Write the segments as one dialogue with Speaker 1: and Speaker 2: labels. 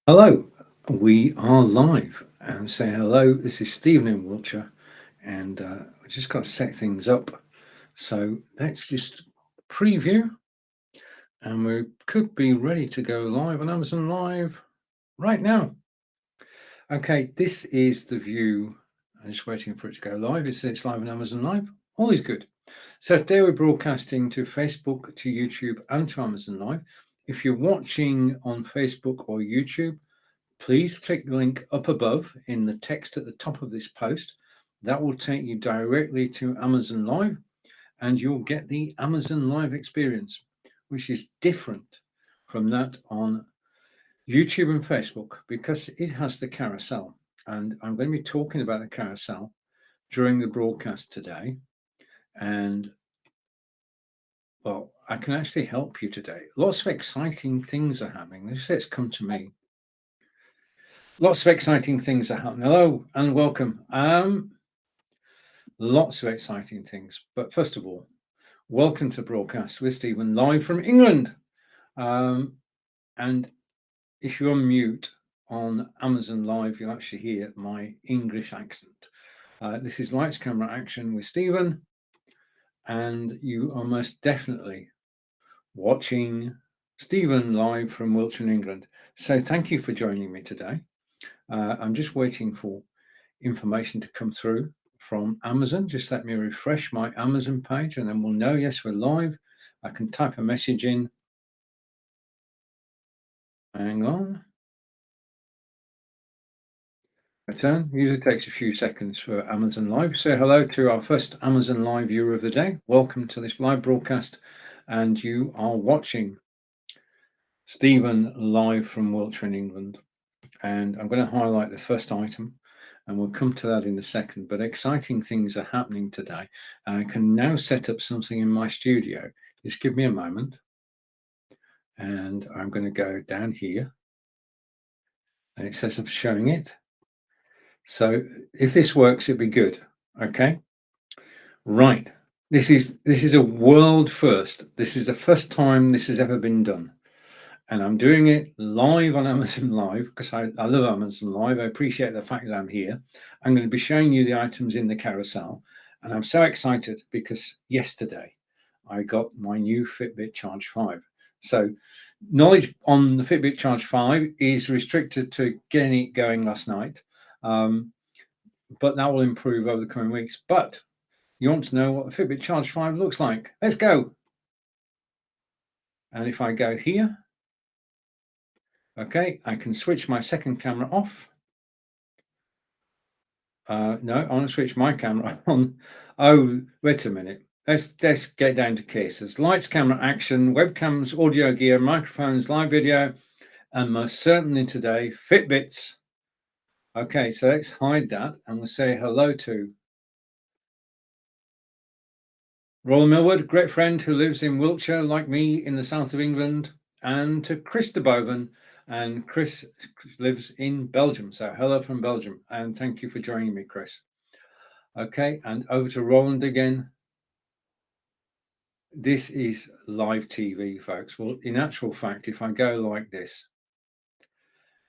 Speaker 1: Hello, we are live and say hello. This is Stephen in Wiltshire, and we just got to set things up. So let's just preview, and we could be ready to go live on Amazon Live right now. Okay, this is the view. I'm just waiting for it to go live. It's live on Amazon Live. All is good. So today we're broadcasting to Facebook, to YouTube, and to Amazon Live. If you're watching on Facebook or YouTube, please click the link up above in the text at the top of this post. That will take you directly to Amazon Live, and you'll get the Amazon Live experience, which is different from that on YouTube and Facebook because it has the carousel. And I'm going to be talking about the carousel during the broadcast today. And well, I can actually help you today. Lots of exciting things are happening. Let's come to me. Lots of exciting things are happening. Hello and welcome. Lots of exciting things. But first of all, welcome to Broadcast with Stephen, live from England. And if you're on mute on Amazon Live, you'll actually hear my English accent. This is Lights, Camera, Action with Stephen. And you are most definitely watching Stephen live from Wiltshire, England. So thank you for joining me today. I'm just waiting for information to come through from Amazon. Just let me refresh my Amazon page and then we'll know, yes, we're live. I can type a message in. Hang on. Return. Usually takes a few seconds for Amazon Live. Say hello to our first Amazon Live viewer of the day. Welcome to this live broadcast. And you are watching Stephen live from Wiltshire in England. And I'm going to highlight the first item, and we'll come to that in a second. But exciting things are happening today. I can now set up something in my studio. Just give me a moment. And I'm going to go down here. And it says I'm showing it. So if this works, it'd be good. Okay. Right. This is a world first. This is the first time this has ever been done. And I'm doing it live on Amazon Live because I love Amazon Live. I appreciate the fact that I'm here. I'm going to be showing you the items in the carousel. And I'm so excited because yesterday I got my new Fitbit Charge 5. So knowledge on the Fitbit Charge 5 is restricted to getting it going last night. But that will improve over the coming weeks. But you want to know what the Fitbit Charge 5 looks like? Let's go. And if I go here, okay, I can switch my second camera off. No, I want to switch my camera on. Oh, wait a minute. Let's get down to cases. Lights, camera, action, webcams, audio gear, microphones, live video, and most certainly today, Fitbits. Okay, so let's hide that and we'll say hello to Roland Millward, great friend who lives in Wiltshire, like me, in the south of England, and to Chris de Boven. And Chris lives in Belgium. So hello from Belgium. And thank you for joining me, Chris. Okay, and over to Roland again. This is live TV, folks. Well, in actual fact, if I go like this,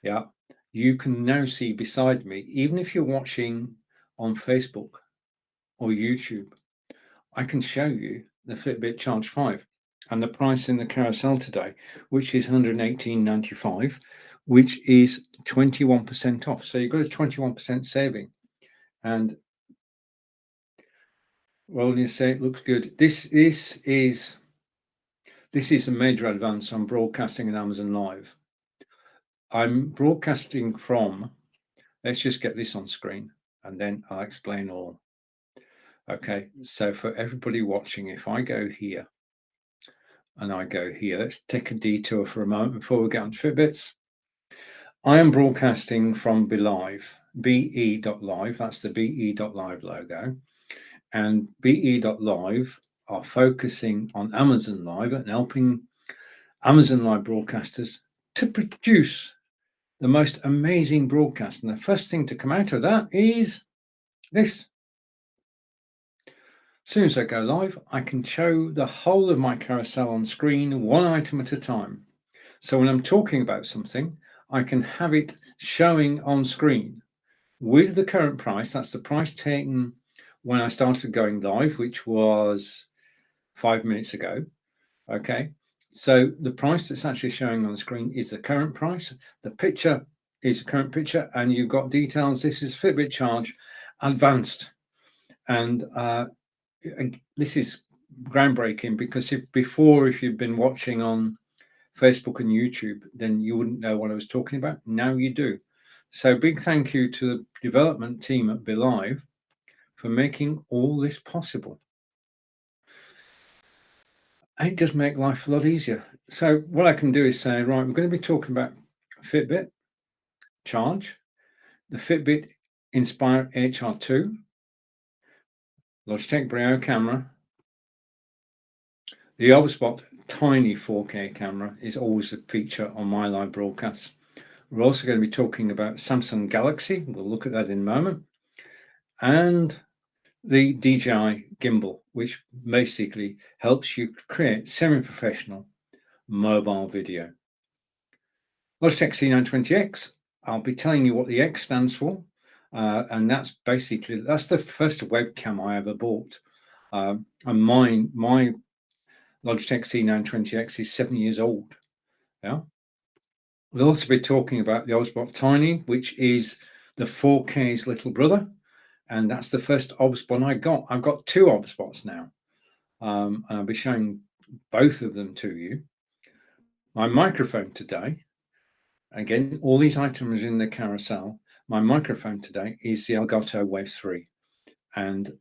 Speaker 1: yeah, you can now see beside me, even if you're watching on Facebook or YouTube, I can show you the Fitbit Charge 5 and the price in the carousel today, which is $118.95, which is 21% off. So you've got a 21% saving. And well, you say it looks good. This is a major advance on broadcasting on Amazon Live. I'm broadcasting from, let's just get this on screen and then I'll explain all. Okay, so for everybody watching, if I go here and I go here, let's take a detour for a moment before we get on Fitbits. I am broadcasting from BeLive, be.live, that's the be.live logo, and be.live are focusing on Amazon Live and helping Amazon Live broadcasters to produce the most amazing broadcast. And the first thing to come out of that is this. As soon as I go live, I can show the whole of my carousel on screen, one item at a time. So when I'm talking about something, I can have it showing on screen with the current price. That's the price taken when I started going live, which was 5 minutes ago. Okay, so the price that's actually showing on the screen is the current price. The picture is the current picture, and you've got details. This is Fitbit Charge Advanced, and this is groundbreaking, because if you've been watching on Facebook and YouTube, then you wouldn't know what I was talking about. Now you do. So big thank you to the development team at BeLive for making all this possible. And it does make life a lot easier. So what I can do is say, right, we're going to be talking about Fitbit Charge, the Fitbit Inspire HR2, Logitech Braille camera, the Obspot tiny 4K camera is always a feature on my live broadcasts. We're also going to be talking about Samsung Galaxy. We'll look at that in a moment. And the DJI gimbal, which basically helps you create semi-professional mobile video. Logitech C920x, I'll be telling you what the X stands for. And that's the first webcam I ever bought. And my Logitech C920x is 7 years old. Yeah. We'll also be talking about the Obspot Tiny, which is the 4K's little brother. And that's the first Obspot I got. I've got two Obspots now. And I'll be showing both of them to you. My microphone today, again, all these items in the carousel. My microphone today is the Elgato Wave 3. And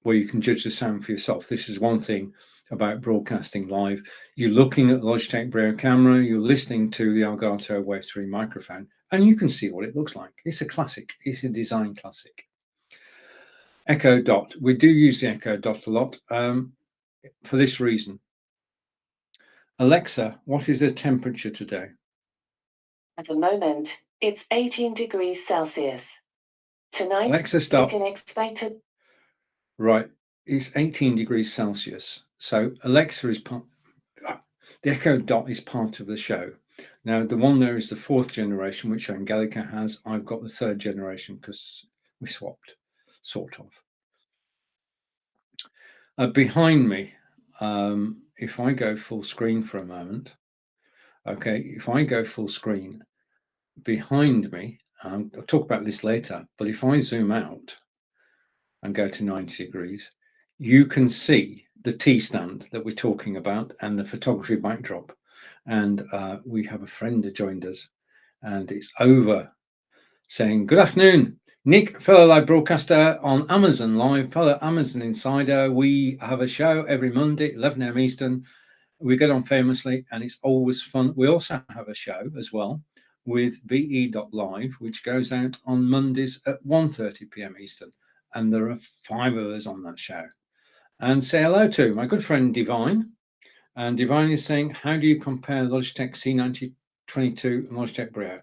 Speaker 1: where you can judge the sound for yourself. This is one thing about broadcasting live. You're looking at the Logitech Braille camera, you're listening to the Elgato Wave 3 microphone, and you can see what it looks like. It's a classic. It's a design classic. Echo Dot. We do use the Echo Dot a lot for this reason. Alexa, what is the temperature today?
Speaker 2: At the moment, it's 18 degrees Celsius. Tonight,
Speaker 1: Alexa, stop.
Speaker 2: you can expect it.
Speaker 1: Right, it's 18 degrees Celsius. So Alexa is part. The Echo Dot is part of the show. Now, the one there is the 4th generation, which Angelica has. I've got the 3rd generation because we swapped, sort of. Behind me, if I go full screen for a moment, okay, if I go full screen, behind me, I'll talk about this later, but if I zoom out and go to 90 degrees, you can see the T-stand that we're talking about and the photography backdrop. And we have a friend that joined us, and it's over saying, good afternoon, Nick, fellow live broadcaster on Amazon Live, fellow Amazon Insider. We have a show every Monday, 11 a.m. Eastern. We get on famously, and it's always fun. We also have a show as well with be.live, which goes out on Mondays at 1:30 p.m. Eastern. And there are 5 of us on that show. And say hello to my good friend Divine. And Divine is saying, how do you compare Logitech C920x and Logitech Braille?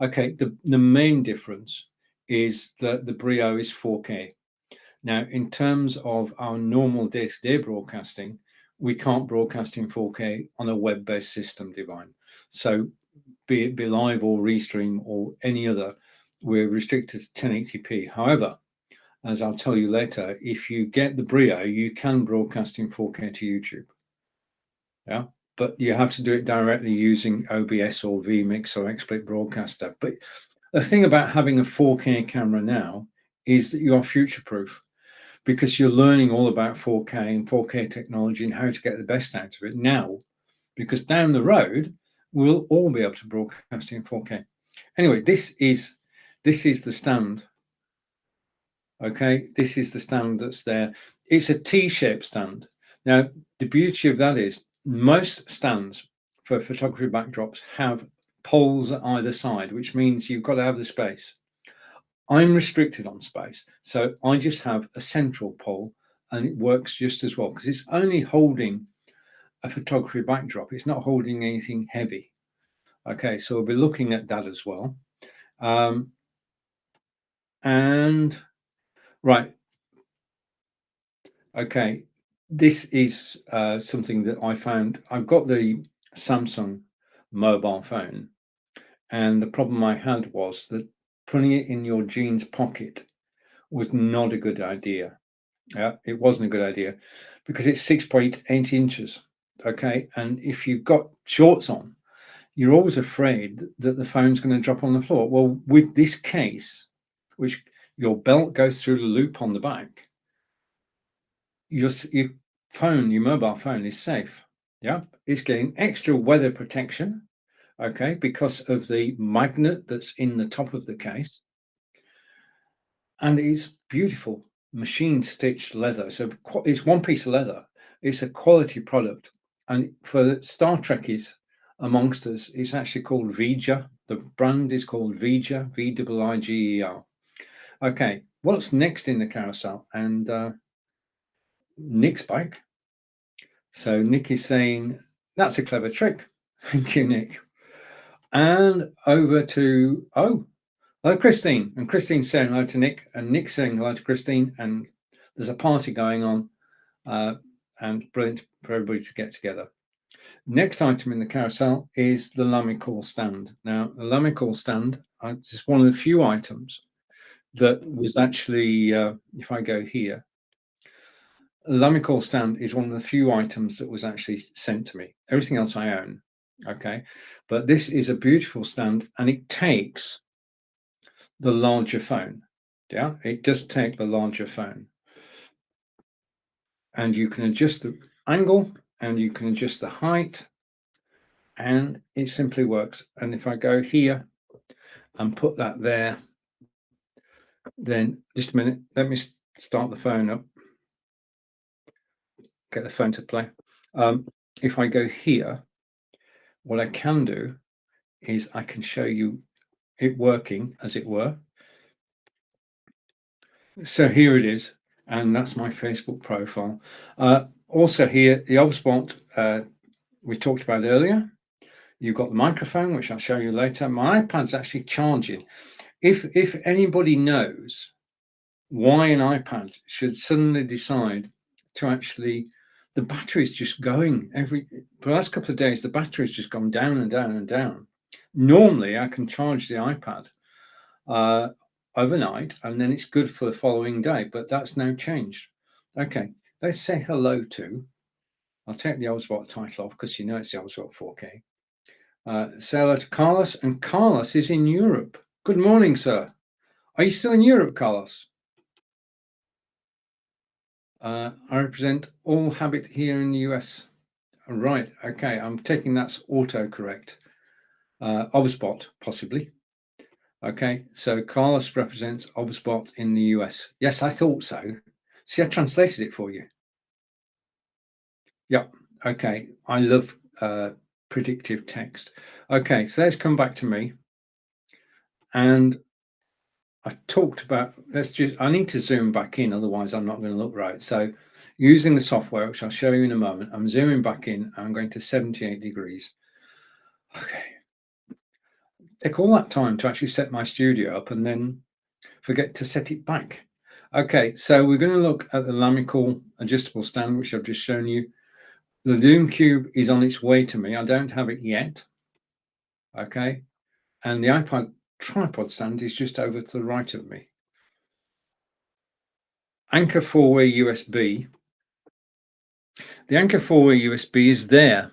Speaker 1: Okay, the main difference is that the Braille is 4K. Now, in terms of our normal day-to-day broadcasting, we can't broadcast in 4K on a web-based system, Divine. So be it BeLive or Restream or any other, we're restricted to 1080p. However, as I'll tell you later, if you get the Braille, you can broadcast in 4K to YouTube. Yeah, but you have to do it directly using OBS or vMix or XSplit Broadcaster. But the thing about having a 4K camera now is that you are future-proof, because you're learning all about 4K and 4K technology and how to get the best out of it now, because down the road, we'll all be able to broadcast in 4K. Anyway, this is the stand. Okay, this is the stand that's there. It's a T-shaped stand. Now, the beauty of that is most stands for photography backdrops have poles at either side, which means you've got to have the space. I'm restricted on space, so I just have a central pole, and it works just as well because it's only holding a photography backdrop. It's not holding anything heavy. Okay, so we'll be looking at that as well. And right. Okay, this is something that I found. I've got the Samsung mobile phone, And the problem I had was that putting it in your jeans pocket was not a good idea. It wasn't a good idea because it's 6.8 inches. Okay. And if you've got shorts on, you're always afraid that the phone's going to drop on the floor. Well, with this case, which your belt goes through the loop on the back, your phone, your mobile phone is safe. Yeah. It's getting extra weather protection. Okay. Because of the magnet that's in the top of the case. And it's beautiful machine stitched leather. So it's one piece of leather. It's a quality product. And for Star Trekkies amongst us, it's actually called Vija. The brand is called Vija, Viger. Okay, what's next in the carousel? And Nick's back. So Nick is saying, that's a clever trick. Thank you, Nick. And over to, hello, Christine. And Christine's saying hello to Nick, and Nick's saying hello to Christine. And there's a party going on, and brilliant for everybody to get together. Next item in the carousel is the Lamical stand. Now, the Lamical stand is one of the few items that was actually, if I go here, the Lamical stand is one of the few items that was actually sent to me. Everything else I own, okay? But this is a beautiful stand, and it takes the larger phone. Yeah, it does take the larger phone. And you can adjust the angle, and you can adjust the height, and it simply works. And if I go here and put that there, then just a minute, let me start the phone up, get the phone to play. If I go here, what I can do is I can show you it working, as it were. So here it is, and that's my Facebook profile. Also here, the old spot we talked about earlier. You've got the microphone, which I'll show you later. My iPad's actually charging. If anybody knows why an iPad should suddenly decide to actually, the battery's just going for the last couple of days, the battery's just gone down and down and down. Normally I can charge the iPad overnight, and then it's good for the following day, but that's now changed. Okay, let's say hello to, I'll take the old spot title off because you know it's the old spot 4K. Say hello to Carlos, and Carlos is in Europe. Good morning, sir. Are you still in Europe, Carlos? I represent All Habit here in the US. Right, okay, I'm taking that's autocorrect. Obspot, possibly. Okay, so Carlos represents Obspot in the US. Yes, I thought so. See, I translated it for you. Yep, okay, I love predictive text. Okay, so let's come back to me. And I talked about, I need to zoom back in, otherwise I'm not going to look right. So using the software, which I'll show you in a moment, I'm zooming back in, I'm going to 78 degrees. Okay. Take all that time to actually set my studio up and then forget to set it back. Okay, so we're going to look at the Lamical adjustable stand, which I've just shown you. The Zoom Cube is on its way to me. I don't have it yet. Okay, and the iPad tripod stand is just over to the right of me. Anchor 4-way USB. The Anchor 4-way USB is there.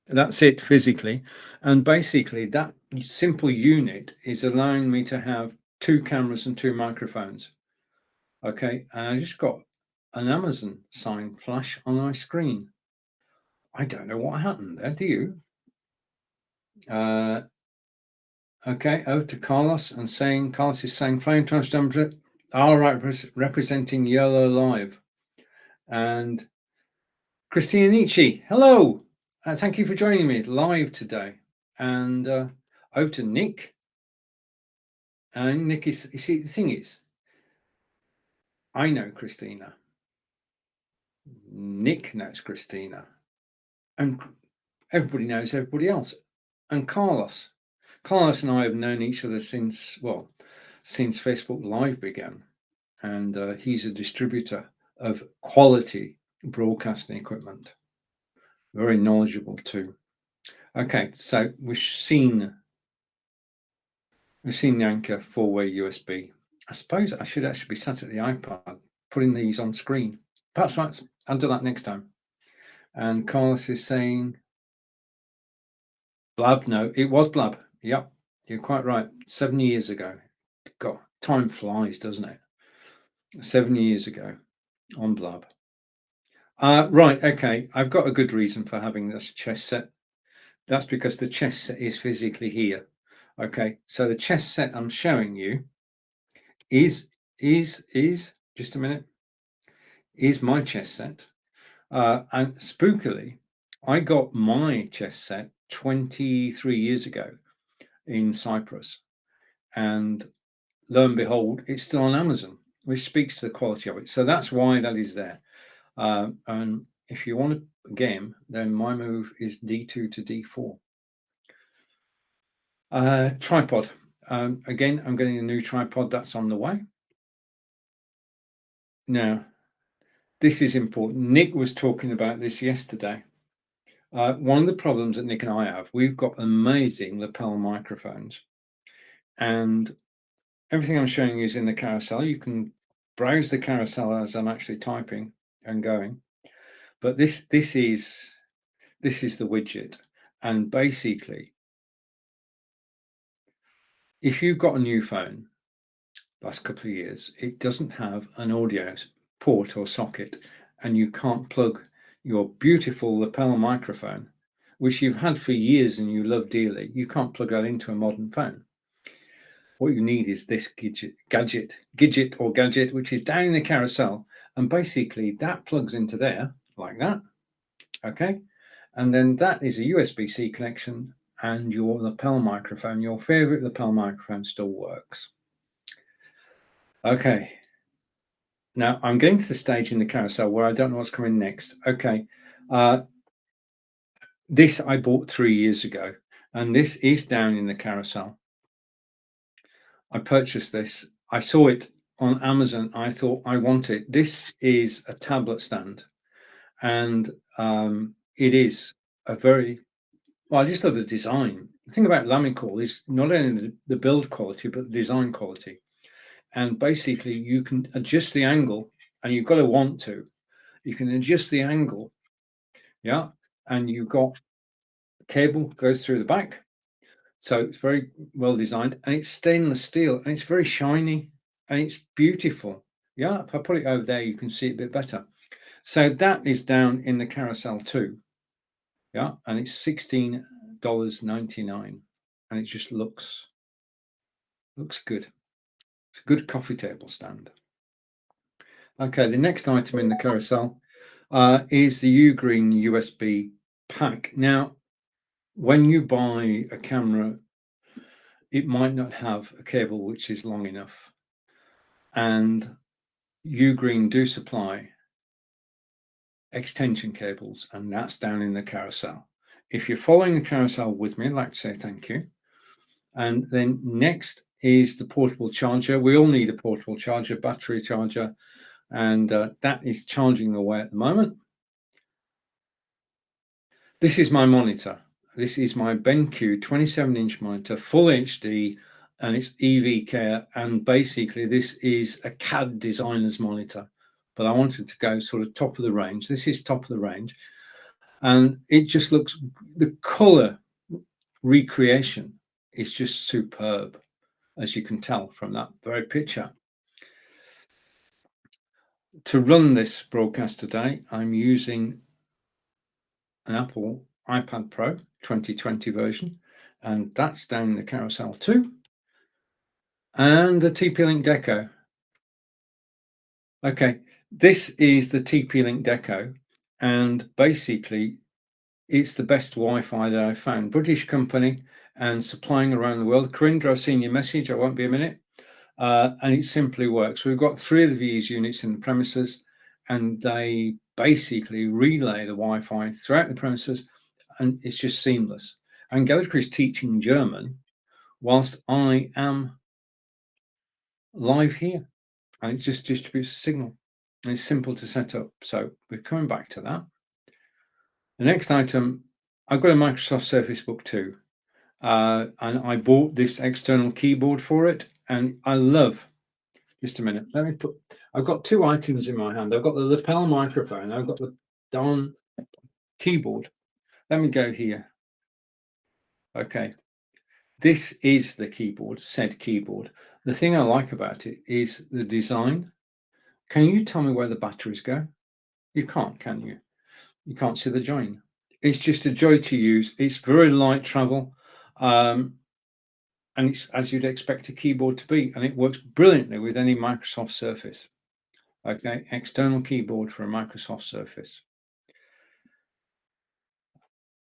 Speaker 1: That's it physically. And basically that simple unit is allowing me to have 2 cameras and 2 microphones. Okay, and I just got an Amazon sign flash on my screen. I don't know what happened there, do you? Okay, over to Carlos and saying, Carlos is saying flame timestamp, all right, representing Yellow Live. And Christina Nietzsche, hello. Thank you for joining me live today. And over to Nick. And Nick is, you see, the thing is, I know Christina. Nick knows Christina. And everybody knows everybody else. And Carlos and I have known each other since Facebook Live began. And he's a distributor of quality broadcasting equipment. Very knowledgeable too. Okay, so we've seen We've seen the Anchor 4-way USB. I suppose I should actually be sat at the iPad putting these on screen. Perhaps I'll do that next time. And Carlos is saying, Blab. No, it was Blab. Yep, you're quite right. 7 years ago. God, time flies, doesn't it? 7 years ago on Blab. Right, okay. I've got a good reason for having this chess set. That's because the chess set is physically here. Okay, so the chess set I'm showing you is just a minute, is my chess set. And spookily, I got my chess set 23 years ago in Cyprus. And lo and behold, it's still on Amazon, which speaks to the quality of it. So that's why that is there. And if you want a game, then my move is D2 to D4. Tripod. Again, I'm getting a new tripod that's on the way. Now, this is important. Nick was talking about this yesterday. One of the problems that Nick and I have, we've got amazing lapel microphones, and everything I'm showing you is in the carousel. You can browse the carousel as I'm actually typing and going, but this is the widget, and basically, if you've got a new phone, last couple of years, it doesn't have an audio port or socket, and you can't plug your beautiful lapel microphone, which you've had for years and you love dearly. You can't plug that into a modern phone. What you need is this gadget, which is down in the carousel, and basically that plugs into there like that. Okay, and then that is a USB-C connection, and your lapel microphone, your favorite lapel microphone, still works. Okay, now I'm getting to the stage in the carousel where I don't know what's coming next. Okay, this I bought 3 years ago, and this is down in the carousel. I purchased this. I saw it on Amazon. I thought, I want it. This is a tablet stand, and it is a very, well, I just love the design. The thing about Lamicall is not only the build quality, but the design quality. And basically, you can adjust the angle, and you've got to want to. You can adjust the angle, yeah, and you've got cable goes through the back. So it's very well designed, and it's stainless steel, and it's very shiny, and it's beautiful. Yeah, if I put it over there, you can see it a bit better. So that is down in the carousel too. Yeah, and it's $16.99, and it just looks good. It's a good coffee table stand. Okay, the next item in the carousel is the Ugreen USB pack. Now, when you buy a camera, it might not have a cable which is long enough, and Ugreen do supply extension cables, and that's down in the carousel. If you're following the carousel with me, I'd like to say thank you. And then next is the portable charger. We all need a portable charger, battery charger, and that is charging away at the moment. This is my monitor. This is my BenQ 27-inch monitor, full HD, and it's EV Care. And basically, this is a CAD designer's monitor, but I wanted to go sort of top of the range. This is top of the range, and it just looks, the color recreation is just superb, as you can tell from that very picture. To run this broadcast today, I'm using an Apple iPad Pro 2020 version, and that's down in the carousel too, and the TP-Link Deco. Okay, this is the TP-Link Deco, and basically it's the best Wi-Fi that I've found. British company and supplying around the world. Corinda, I've seen your message, I won't be a minute. And it simply works. We've got 3 of these units in the premises, and they basically relay the Wi-Fi throughout the premises, and it's just seamless. Angelica is teaching German whilst I am live here, and it just distributes a signal, and it's simple to set up. So we're coming back to that. The next item, I've got a Microsoft Surface Book 2, and I bought this external keyboard for it, and I love. Just a minute. Let me put. I've got two items in my hand. I've got the lapel microphone. I've got the darn keyboard. Let me go here. Okay. This is the keyboard, said keyboard. The thing I like about it is the design. Can you tell me where the batteries go? You can't, can you? You can't see the join. It's just a joy to use. It's very light travel. And it's as you'd expect a keyboard to be. And it works brilliantly with any Microsoft Surface. Okay, external keyboard for a Microsoft Surface.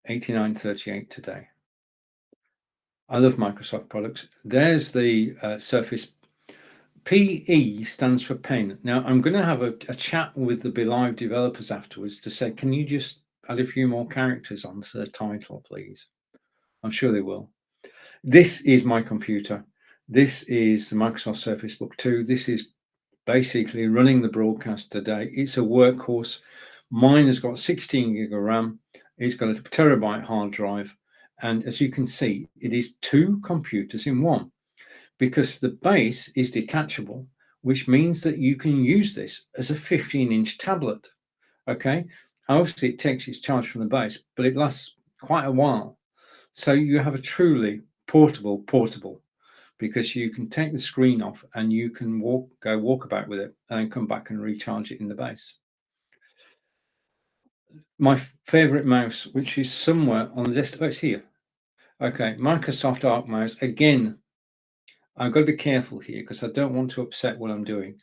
Speaker 1: 8938 today. I love Microsoft products. There's the Surface. PE stands for pen. Now, I'm going to have a chat with the Be Live developers afterwards to say, can you just add a few more characters onto the title, please? I'm sure they will. This is my computer. This is the Microsoft Surface Book 2. This is basically running the broadcast today. It's a workhorse. Mine has got 16 gig of RAM. It's got a terabyte hard drive. And as you can see, it is two computers in one, because the base is detachable, which means that you can use this as a 15-inch tablet. Okay, obviously it takes its charge from the base, but it lasts quite a while. So you have a truly portable, because you can take the screen off and you can go walk about with it and then come back and recharge it in the base. My favorite mouse, which is somewhere on the desktop, it's here. Okay, Microsoft Arc mouse. Again, I've got to be careful here because I don't want to upset what I'm doing.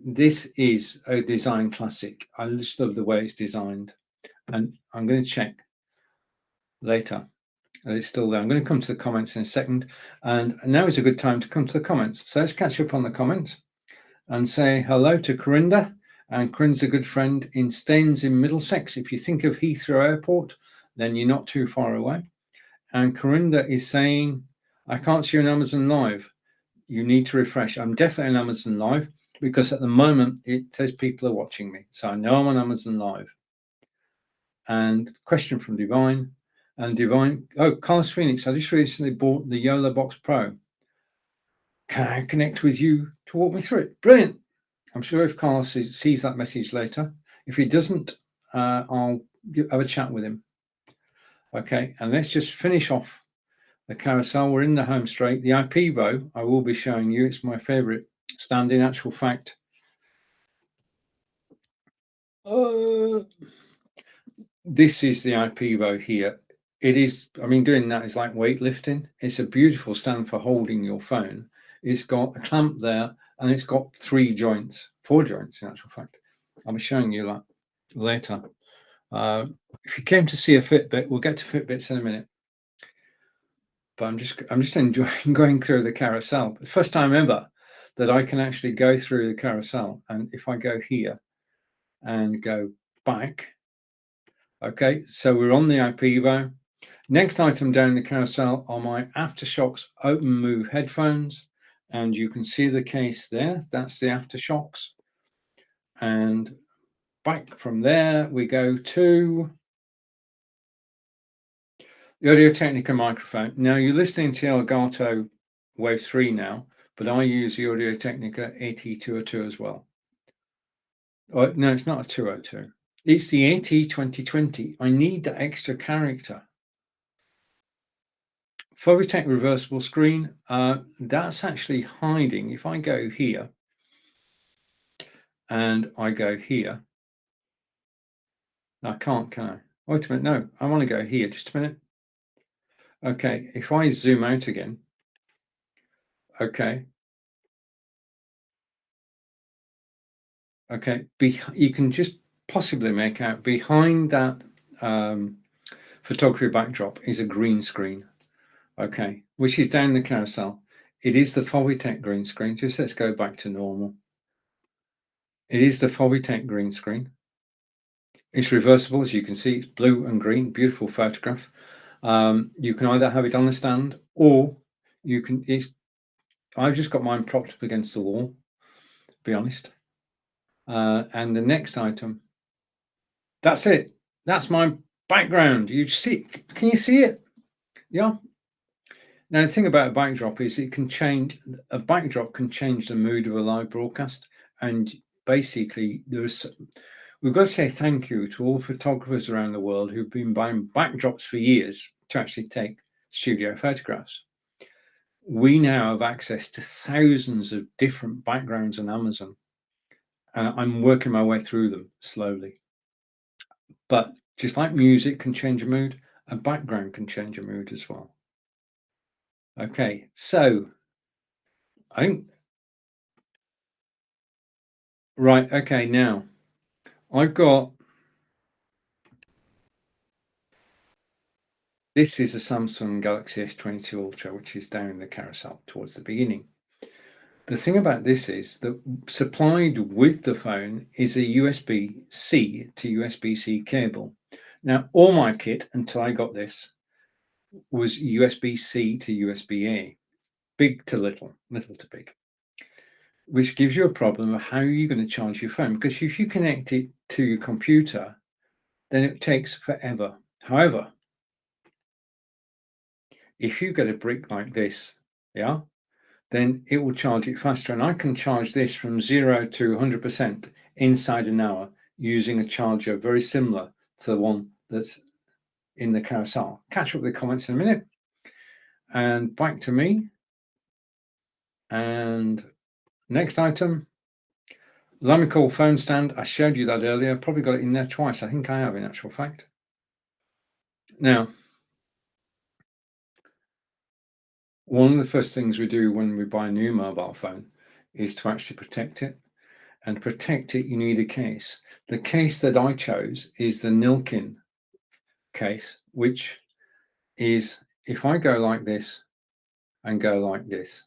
Speaker 1: This is a design classic. I just love the way it's designed, and I'm going to check later that it's still there. I'm going to come to the comments in a second, and now is a good time to come to the comments. So let's catch up on the comments and say hello to Corinda. And Corinda's a good friend in Staines in Middlesex. If you think of Heathrow Airport, then you're not too far away. And Corinda is saying, I can't see you on Amazon Live. You need to refresh. I'm definitely on Amazon Live because at the moment it says people are watching me. So I know I'm on Amazon Live. And question from Divine. And Divine, oh, Carlos Phoenix, I just recently bought the YOLO Box Pro. Can I connect with you to walk me through it? Brilliant. I'm sure if Carlos sees that message later. If he doesn't, I'll have a chat with him. Okay, and let's just finish off the carousel. We're in the home straight. The Ipod I will be showing you. It's my favorite stand in actual fact. This is the Ipod here. It is, I mean, doing that is like weightlifting. It's a beautiful stand for holding your phone. It's got a clamp there and it's got 4 joints in actual fact. I'll be showing you that later. If you came to see a Fitbit, we'll get to Fitbits in a minute. But I'm just enjoying going through the carousel. First time ever that I can actually go through the carousel. And if I go here and go back, okay, so we're on the Ipod. Next item down the carousel are my AfterShokz Open Move headphones, and you can see the case there. That's the AfterShokz. And back from there, we go to the Audio-Technica microphone. Now you're listening to Elgato Wave 3 now, but I use the Audio-Technica AT202 as well. Oh, no, it's not a 202. It's the AT2020. I need that extra character. Fovitech reversible screen, that's actually hiding. If I go here and I go here, I can't, can I? Wait a minute, no, I want to go here, just a minute. Okay, if I zoom out again, okay. Okay, you can just possibly make out behind that photography backdrop is a green screen. Okay, which is down the carousel. It is the Fovitech green screen. Just let's go back to normal. It is the Fovitech green screen. It's reversible, as you can see. It's blue and green. Beautiful photograph. You can either have it on a stand or you can. I've just got mine propped up against the wall, to be honest. And the next item. That's it. That's my background. You see? Can you see it? Yeah. Now, the thing about a backdrop is a backdrop can change the mood of a live broadcast. And basically, we've got to say thank you to all photographers around the world who've been buying backdrops for years to actually take studio photographs. We now have access to thousands of different backgrounds on Amazon. And I'm working my way through them slowly. But just like music can change a mood, a background can change a mood as well. Okay, so I think, right, okay, now I've got, this is a Samsung Galaxy S22 Ultra, which is down the carousel towards the beginning. The thing about this is that supplied with the phone is a USB-C to USB-C cable. Now, all my kit until I got this was USB-C to USB-A, big to little, little to big, which gives you a problem of how you're going to charge your phone. Because if you connect it to your computer, then it takes forever. However, if you get a brick like this, yeah, then it will charge it faster. And I can charge this from 0 to 100% inside an hour using a charger very similar to the one that's in the carousel. Catch up with the comments in a minute. And back to me. And next item, Lamical phone stand. I showed you that earlier. Probably got it in there twice. I think I have, in actual fact. Now, one of the first things we do when we buy a new mobile phone is to actually protect it. And to protect it, you need a case. The case that I chose is the Nilkin case, which is, if I go like this and go like this,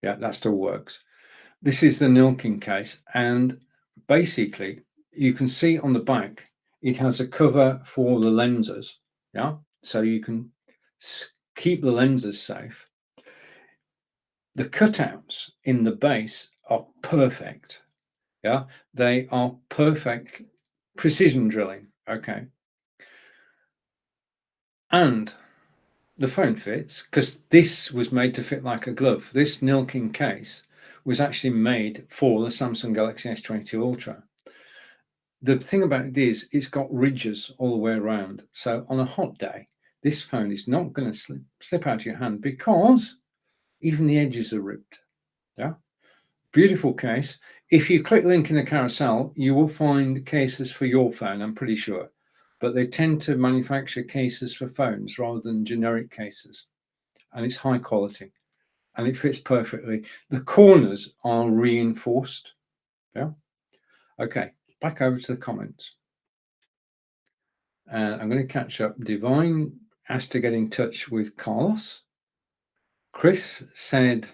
Speaker 1: yeah, that still works. This is the Nilkin case, and basically you can see on the back it has a cover for the lenses, yeah, so you can keep the lenses safe. The cutouts in the base are perfect, yeah, they are perfect precision drilling, okay, and the phone fits because this was made to fit like a glove. This Nilkin case was actually made for the Samsung Galaxy S22 Ultra. The thing about it is it's got ridges all the way around. So on a hot day, this phone is not going to slip out of your hand because even the edges are ripped. Yeah, beautiful case. If you click the link in the carousel, you will find cases for your phone, I'm pretty sure. But they tend to manufacture cases for phones rather than generic cases. And it's high quality and it fits perfectly. The corners are reinforced. Yeah. Okay, back over to the comments. And I'm going to catch up. Divine asked to get in touch with Carlos. Chris said,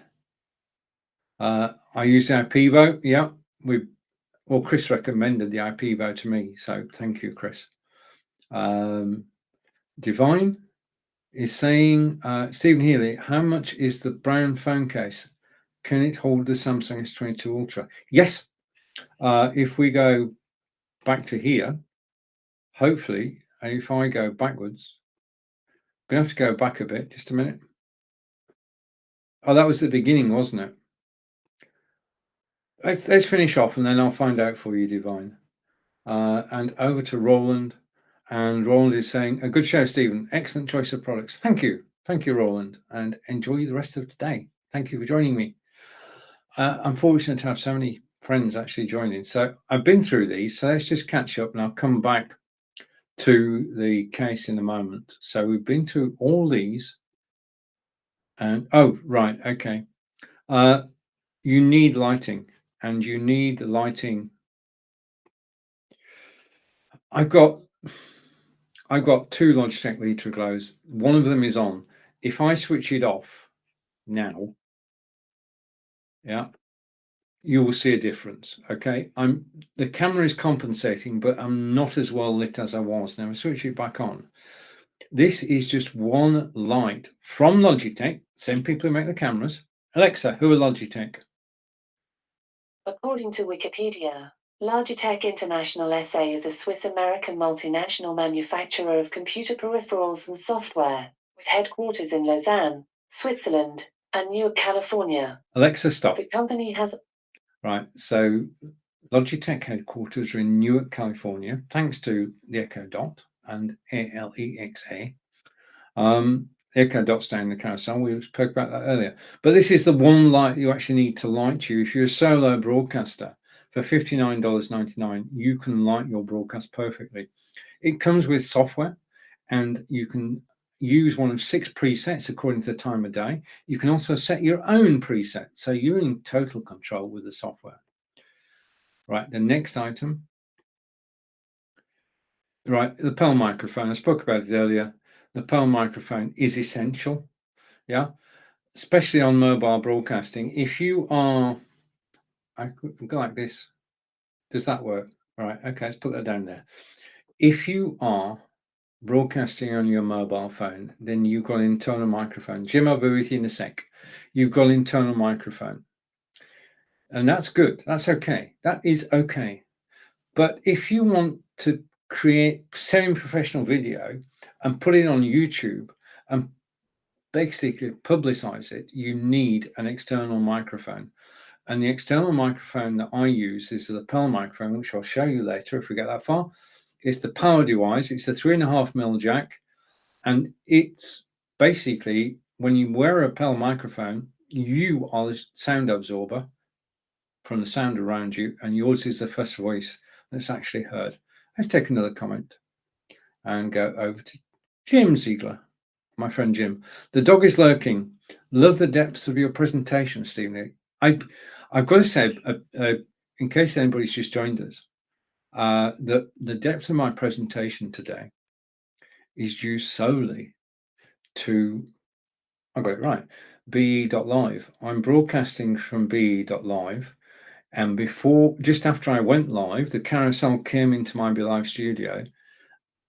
Speaker 1: I use the Ipod. Yeah, well, Chris recommended the Ipod to me. So thank you, Chris. Divine is saying, Stephen Healy, how much is the brown phone case? Can it hold the Samsung S22 Ultra? Yes. If we go back to here, hopefully, if I go backwards, I'm going to have to go back a bit, just a minute. Oh, that was the beginning, wasn't it? Let's finish off and then I'll find out for you, Divine. And over to Roland. And Roland is saying, a good show, Stephen. Excellent choice of products. Thank you. Thank you, Roland. And enjoy the rest of the day. Thank you for joining me. I'm fortunate to have so many friends actually joining. So I've been through these. So let's just catch up and I'll come back to the case in a moment. So we've been through all these. And, oh, right. Okay. You need lighting and you need lighting. I've got two Logitech Litra glows. One of them is on. If I switch it off now, yeah, you will see a difference. Okay, the camera is compensating, but I'm not as well lit as I was. Now I switch it back on. This is just one light from Logitech, same people who make the cameras. Alexa, who are Logitech?
Speaker 2: According to Wikipedia, Logitech International SA is a Swiss-American multinational manufacturer of computer peripherals and software, with headquarters in Lausanne, Switzerland, and Newark, California.
Speaker 1: Alexa, stop.
Speaker 2: The company has...
Speaker 1: Right, so Logitech headquarters are in Newark, California, thanks to the Echo Dot and ALEXA. Echo Dot's down the carousel. We spoke about that earlier. But this is the one light you actually need to light you. If you're a solo broadcaster, for $59.99, you can light your broadcast perfectly. It comes with software, and you can use one of 6 presets according to the time of day. You can also set your own preset, so you're in total control with the software. Right, the next item. Right, the Lapel microphone. I spoke about it earlier. The Lapel microphone is essential, yeah, especially on mobile broadcasting. If you are, I could go like this. Does that work? Right, okay, let's put that down there. If you are broadcasting on your mobile phone, then you've got an internal microphone. Jim, I'll be with you in a sec. You've got an internal microphone. And that's good. That's okay. That is okay. But if you want to create semi-professional video and put it on YouTube and basically publicize it, you need an external microphone. And the external microphone that I use is the lapel microphone, which I'll show you later if we get that far. It's the power device. It's a 3.5mm jack. And it's basically, when you wear a lapel microphone, you are the sound absorber from the sound around you, and yours is the first voice that's actually heard. Let's take another comment and go over to Jim Ziegler, my friend Jim. The dog is lurking. Love the depths of your presentation, Stephen. I've got to say, in case anybody's just joined us, the depth of my presentation today is due solely to, I got it right, be.live. I'm broadcasting from be.live. And just after I went live, the carousel came into my Be Live studio,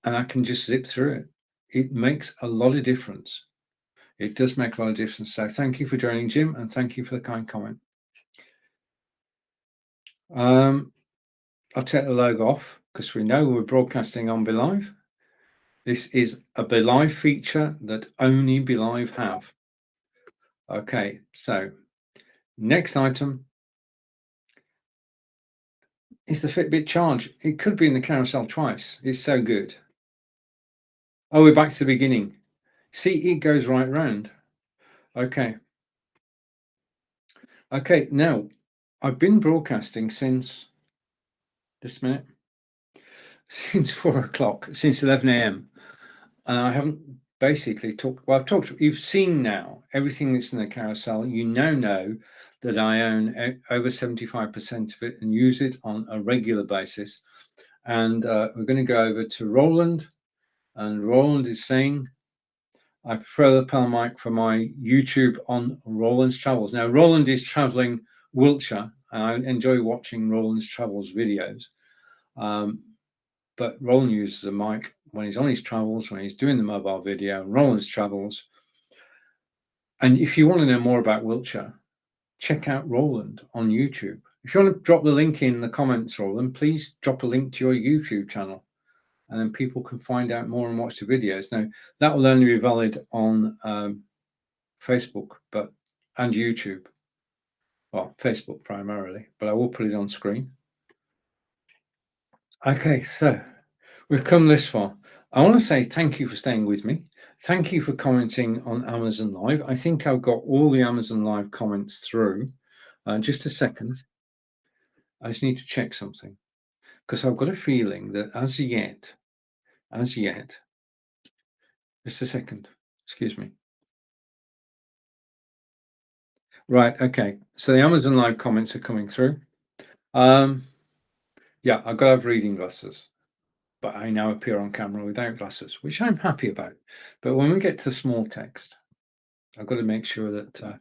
Speaker 1: and I can just zip through it. It makes a lot of difference. It does make a lot of difference. So thank you for joining, Jim, and thank you for the kind comment. I'll take the logo off because we know we're broadcasting on Be Live. This is a Be Live feature that only Be Live have. Okay, so next item is the Fitbit charge. It could be in the carousel twice. It's so good. Oh, we're back to the beginning. See, it goes right round. Okay. Okay, now I've been broadcasting since, just a minute, since 4 o'clock, since 11 a.m. And I haven't basically talked, well, I've talked, you've seen now everything that's in the carousel. You now know that I own over 75% of it and use it on a regular basis. And we're going to go over to Roland, and Roland is saying, I prefer the lapel mic for my YouTube on Roland's Travels. Now, Roland is traveling Wiltshire, and I enjoy watching Roland's Travels videos. But Roland uses a mic when he's on his travels, when he's doing the mobile video, Roland's Travels. And if you want to know more about Wiltshire, check out Roland on YouTube. If you want to drop the link in the comments, Roland, please drop a link to your YouTube channel, and then people can find out more and watch the videos. Now, that will only be valid on Facebook and YouTube. Well, Facebook primarily, but I will put it on screen. Okay, so we've come this far. I want to say thank you for staying with me. Thank you for commenting on Amazon Live. I think I've got all the Amazon Live comments through. Just a second. I just need to check something, because I've got a feeling that as yet, just a second, excuse me. Right, okay, so the Amazon Live comments are coming through. Yeah, I've got to have reading glasses, but I now appear on camera without glasses, which I'm happy about. But when we get to small text, I've got to make sure that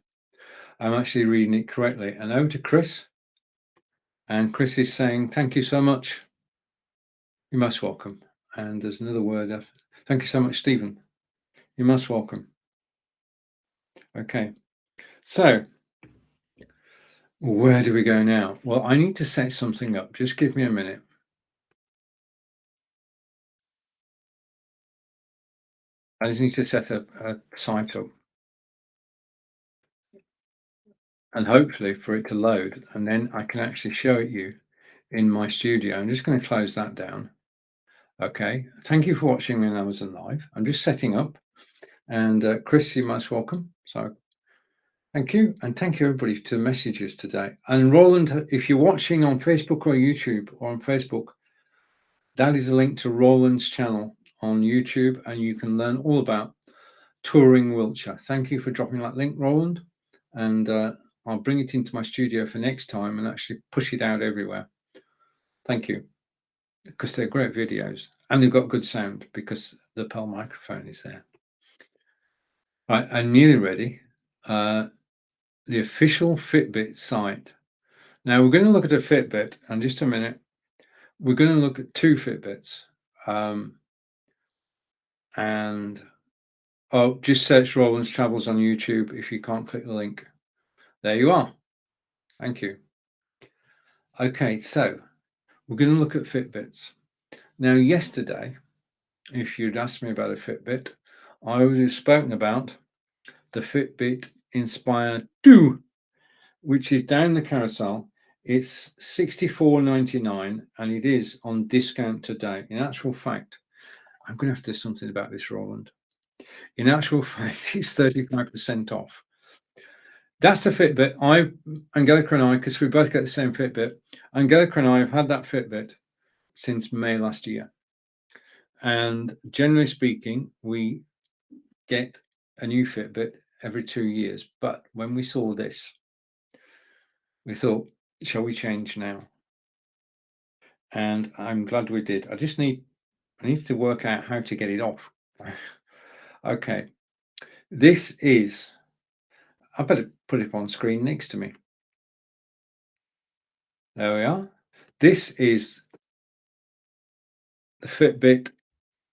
Speaker 1: I'm actually reading it correctly. And over to Chris. And Chris is saying, thank you so much. You're most welcome. And there's another word. Thank you so much, Stephen. You're most welcome. Okay, so where do we go now? Well, I need to set something up. Just give me a minute. I just need to set up a site up. and hopefully for it to load, and then I can actually show it you in my studio. I'm just going to close that down. Okay, thank you for watching me on Amazon Live. I'm just setting up, and Chris, you're most welcome. So thank you, and thank you everybody to the messages today. And Roland, if you're watching on Facebook or YouTube or on Facebook, that is a link to Roland's channel on YouTube, and you can learn all about touring Wiltshire. Thank you for dropping that link, Roland, and I'll bring it into my studio for next time and actually push it out everywhere. Thank you, because they're great videos and they've got good sound because the Lapel microphone is there. Right, I'm nearly ready. The official Fitbit site. Now we're going to look at a Fitbit in just a minute. We're going to look at two Fitbits. And just search Roland's Travels on YouTube if you can't click the link. There you are. Thank you. Okay, so we're going to look at Fitbits. Now, yesterday, if you'd asked me about a Fitbit, I would have spoken about the Fitbit Inspire 2, which is down the carousel. It's $64.99 and it is on discount today. In actual fact, I'm going to have to do something about this, Roland. In actual fact, it's 35% off. That's the Fitbit. Angelica and I, because we both get the same Fitbit, Angelica and I have had that Fitbit since May last year. And generally speaking, we get a new Fitbit every 2 years. But when we saw this, we thought, shall we change now? And I'm glad we did. I need to work out how to get it off. Okay. This is, I better put it on screen next to me. There we are. This is the Fitbit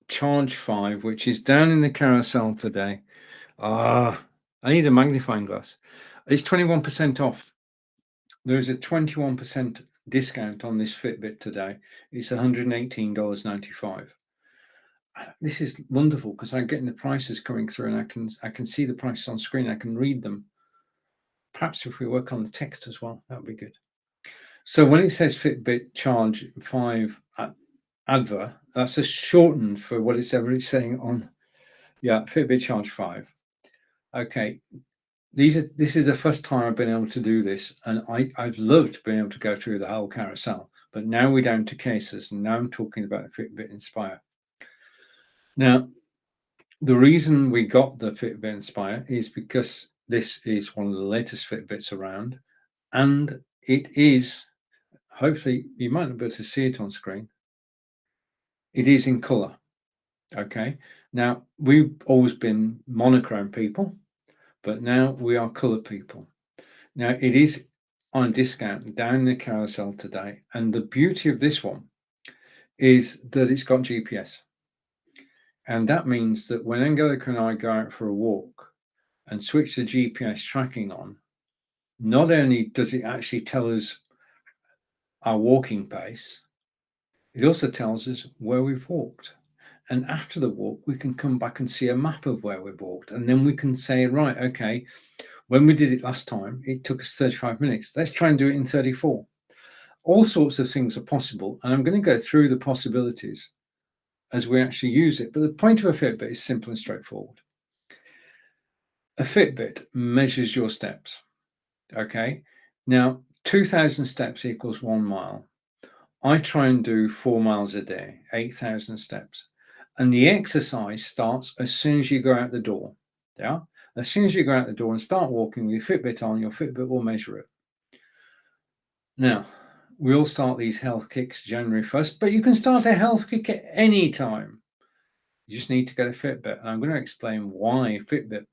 Speaker 1: Charge 5, which is down in the carousel today. I need a magnifying glass. It's 21% off. There is a 21% discount on this Fitbit today. It's $118.95. This is wonderful because I'm getting the prices coming through and I can see the prices on screen. I can read them. Perhaps if we work on the text as well, that would be good. So when it says Fitbit Charge 5 Adva, that's a shortened for what it's ever saying on, Fitbit Charge 5. Okay, this is the first time I've been able to do this, and I've loved being able to go through the whole carousel. But now we're down to cases, and now I'm talking about Fitbit Inspire. Now, the reason we got the Fitbit Inspire is because this is one of the latest Fitbits around, and it is, hopefully you might not be able to see it on screen, it is in color. Okay, now we've always been monochrome people, but now we are color people. Now it is on discount down the carousel today, and the beauty of this one is that it's got GPS, and that means that when Angelica and I go out for a walk and switch the GPS tracking on, not only does it actually tell us our walking pace, it also tells us where we've walked. And after the walk, we can come back and see a map of where we've walked. And then we can say, right, okay, when we did it last time, it took us 35 minutes. Let's try and do it in 34. All sorts of things are possible. And I'm going to go through the possibilities as we actually use it. But the point of a Fitbit is simple and straightforward. A Fitbit measures your steps. Okay. Now, 2,000 steps equals 1 mile. I try and do 4 miles a day, 8,000 steps. And the exercise starts as soon as you go out the door. Yeah. As soon as you go out the door and start walking with your Fitbit on, your Fitbit will measure it. Now, we all start these health kicks January 1st, but you can start a health kick at any time. You just need to get a Fitbit. And I'm going to explain why Fitbit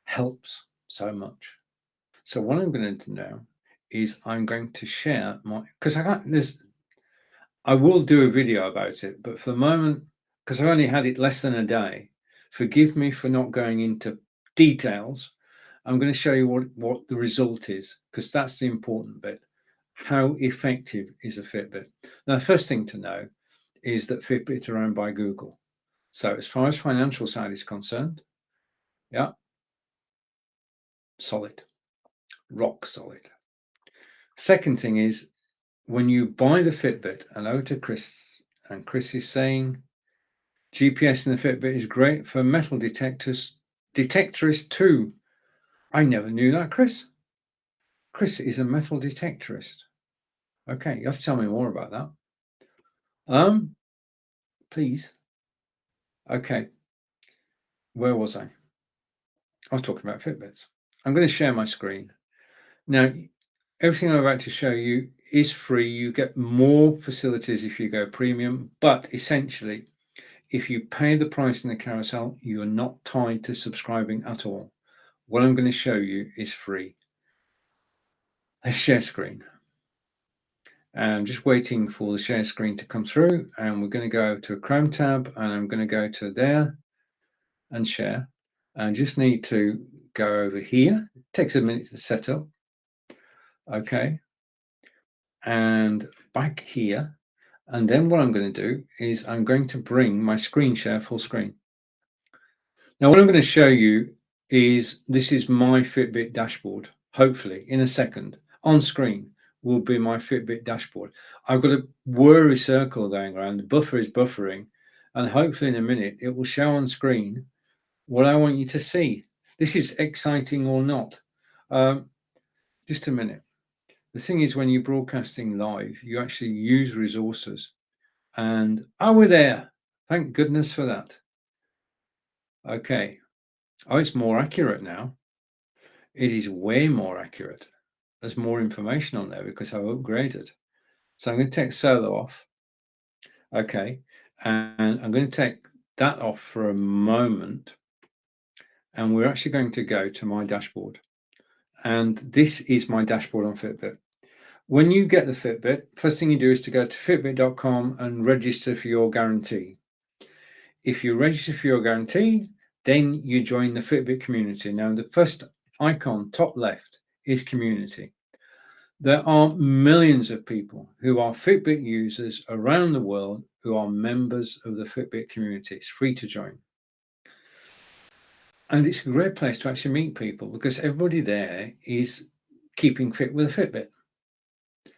Speaker 1: helps so much. So what I'm going to do now is I'm going to share because I will do a video about it, but for the moment, because I've only had it less than a day, forgive me for not going into details. I'm going to show you what the result is, because that's the important bit. How effective is a Fitbit? Now, the first thing to know is that Fitbits are owned by Google. So as far as financial side is concerned, solid. rock solid. Second thing is, when you buy the Fitbit, hello to Chris, and Chris is saying GPS in the Fitbit is great for metal detectorist too. I never knew that, Chris. Chris is a metal detectorist. Okay, you have to tell me more about that. Please. Okay, where was I? I was talking about Fitbits. I'm going to share my screen. Now, everything I'm about to show you is free. You get more facilities if you go premium, but essentially, if you pay the price in the carousel, you are not tied to subscribing at all. What I'm going to show you is free. Let's share screen. I'm just waiting for the share screen to come through, and we're going to go to a Chrome tab, and I'm going to go to there and share. I just need to go over here. It takes a minute to set up. Okay. And back here. And then what I'm going to do is I'm going to bring my screen share full screen. Now, what I'm going to show you is this is my Fitbit dashboard. Hopefully, in a second, on screen will be my Fitbit dashboard. I've got a whirry circle going around. The buffer is buffering. And hopefully in a minute, it will show on screen what I want you to see. This is exciting or not. Just a minute. The thing is, when you're broadcasting live, you actually use resources. And we're there. Thank goodness for that. Okay. Oh, it's more accurate now. It is way more accurate. There's more information on there because I've upgraded. So I'm going to take solo off. Okay. And I'm going to take that off for a moment. And we're actually going to go to my dashboard. And this is my dashboard on Fitbit. When you get the Fitbit, first thing you do is to go to fitbit.com and register for your guarantee. If you register for your guarantee, then you join the Fitbit community. Now, the first icon, top left, is community. There are millions of people who are Fitbit users around the world who are members of the Fitbit community. It's free to join. And it's a great place to actually meet people because everybody there is keeping fit with a Fitbit.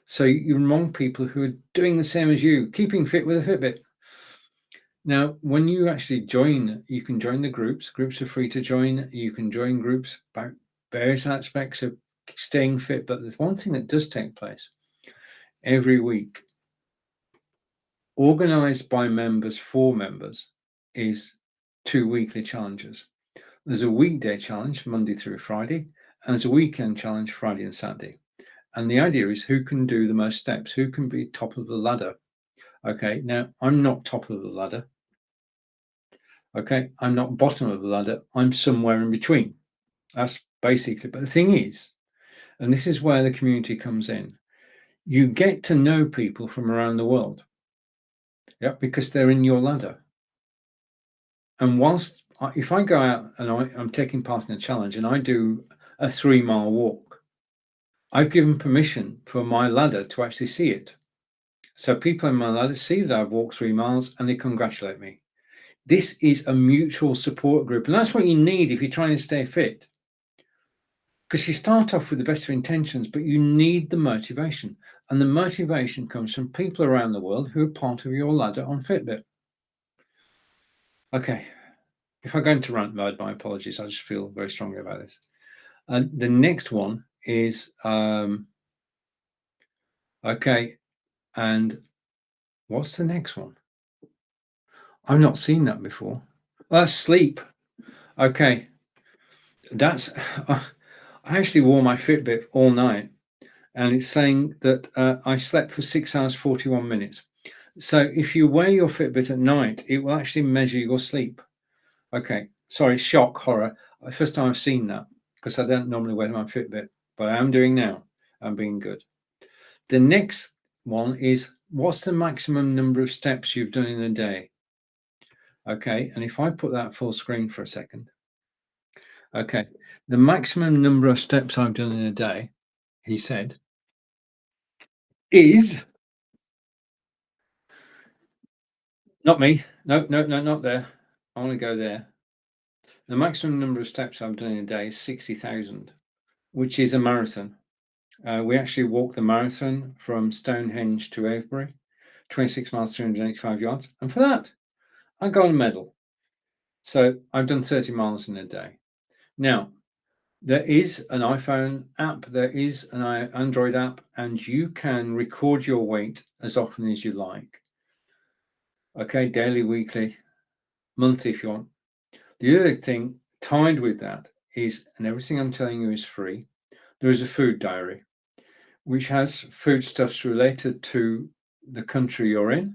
Speaker 1: So you're among people who are doing the same as you, keeping fit with a Fitbit. Now, when you actually join, you can join the groups. Groups are free to join. You can join groups about various aspects of staying fit. But there's one thing that does take place every week, organized by members for members, is 2 weekly challenges. There's a weekday challenge, Monday through Friday, and there's a weekend challenge, Friday and Saturday. And the idea is who can do the most steps, who can be top of the ladder. Okay, now I'm not top of the ladder. Okay, I'm not bottom of the ladder. I'm somewhere in between. That's basically, but the thing is, and this is where the community comes in, you get to know people from around the world. Yeah, because they're in your ladder. And if I go out and I'm taking part in a challenge and I do a 3-mile walk, I've given permission for my ladder to actually see it. So people in my ladder see that I've walked 3 miles and they congratulate me. This is a mutual support group. And that's what you need if you're trying to stay fit. Because you start off with the best of intentions, but you need the motivation. And the motivation comes from people around the world who are part of your ladder on Fitbit. Okay. If I go into rant mode, my apologies. I just feel very strongly about this. And the next one is, okay. And what's the next one? I've not seen that before. Well, that's sleep. Okay. That's, I actually wore my Fitbit all night and it's saying that I slept for 6 hours, 41 minutes. So if you wear your Fitbit at night, it will actually measure your sleep. Okay. Sorry, shock, horror. First time I've seen that because I don't normally wear my Fitbit, but I am doing now. I'm being good. The next one is what's the maximum number of steps you've done in a day? Okay. And if I put that full screen for a second. Okay. The maximum number of steps I've done in a day, he said, is not me. No, not there. I want to go there. The maximum number of steps I've done in a day is 60,000. which is a marathon. We actually walked the marathon from Stonehenge to Avebury, 26 miles, 385 yards. And for that, I got a medal. So I've done 30 miles in a day. Now, there is an iPhone app, there is an Android app, and you can record your weight as often as you like. Okay, daily, weekly, monthly if you want. The other thing tied with that is, and everything I'm telling you is free, there is a food diary, which has foodstuffs related to the country you're in.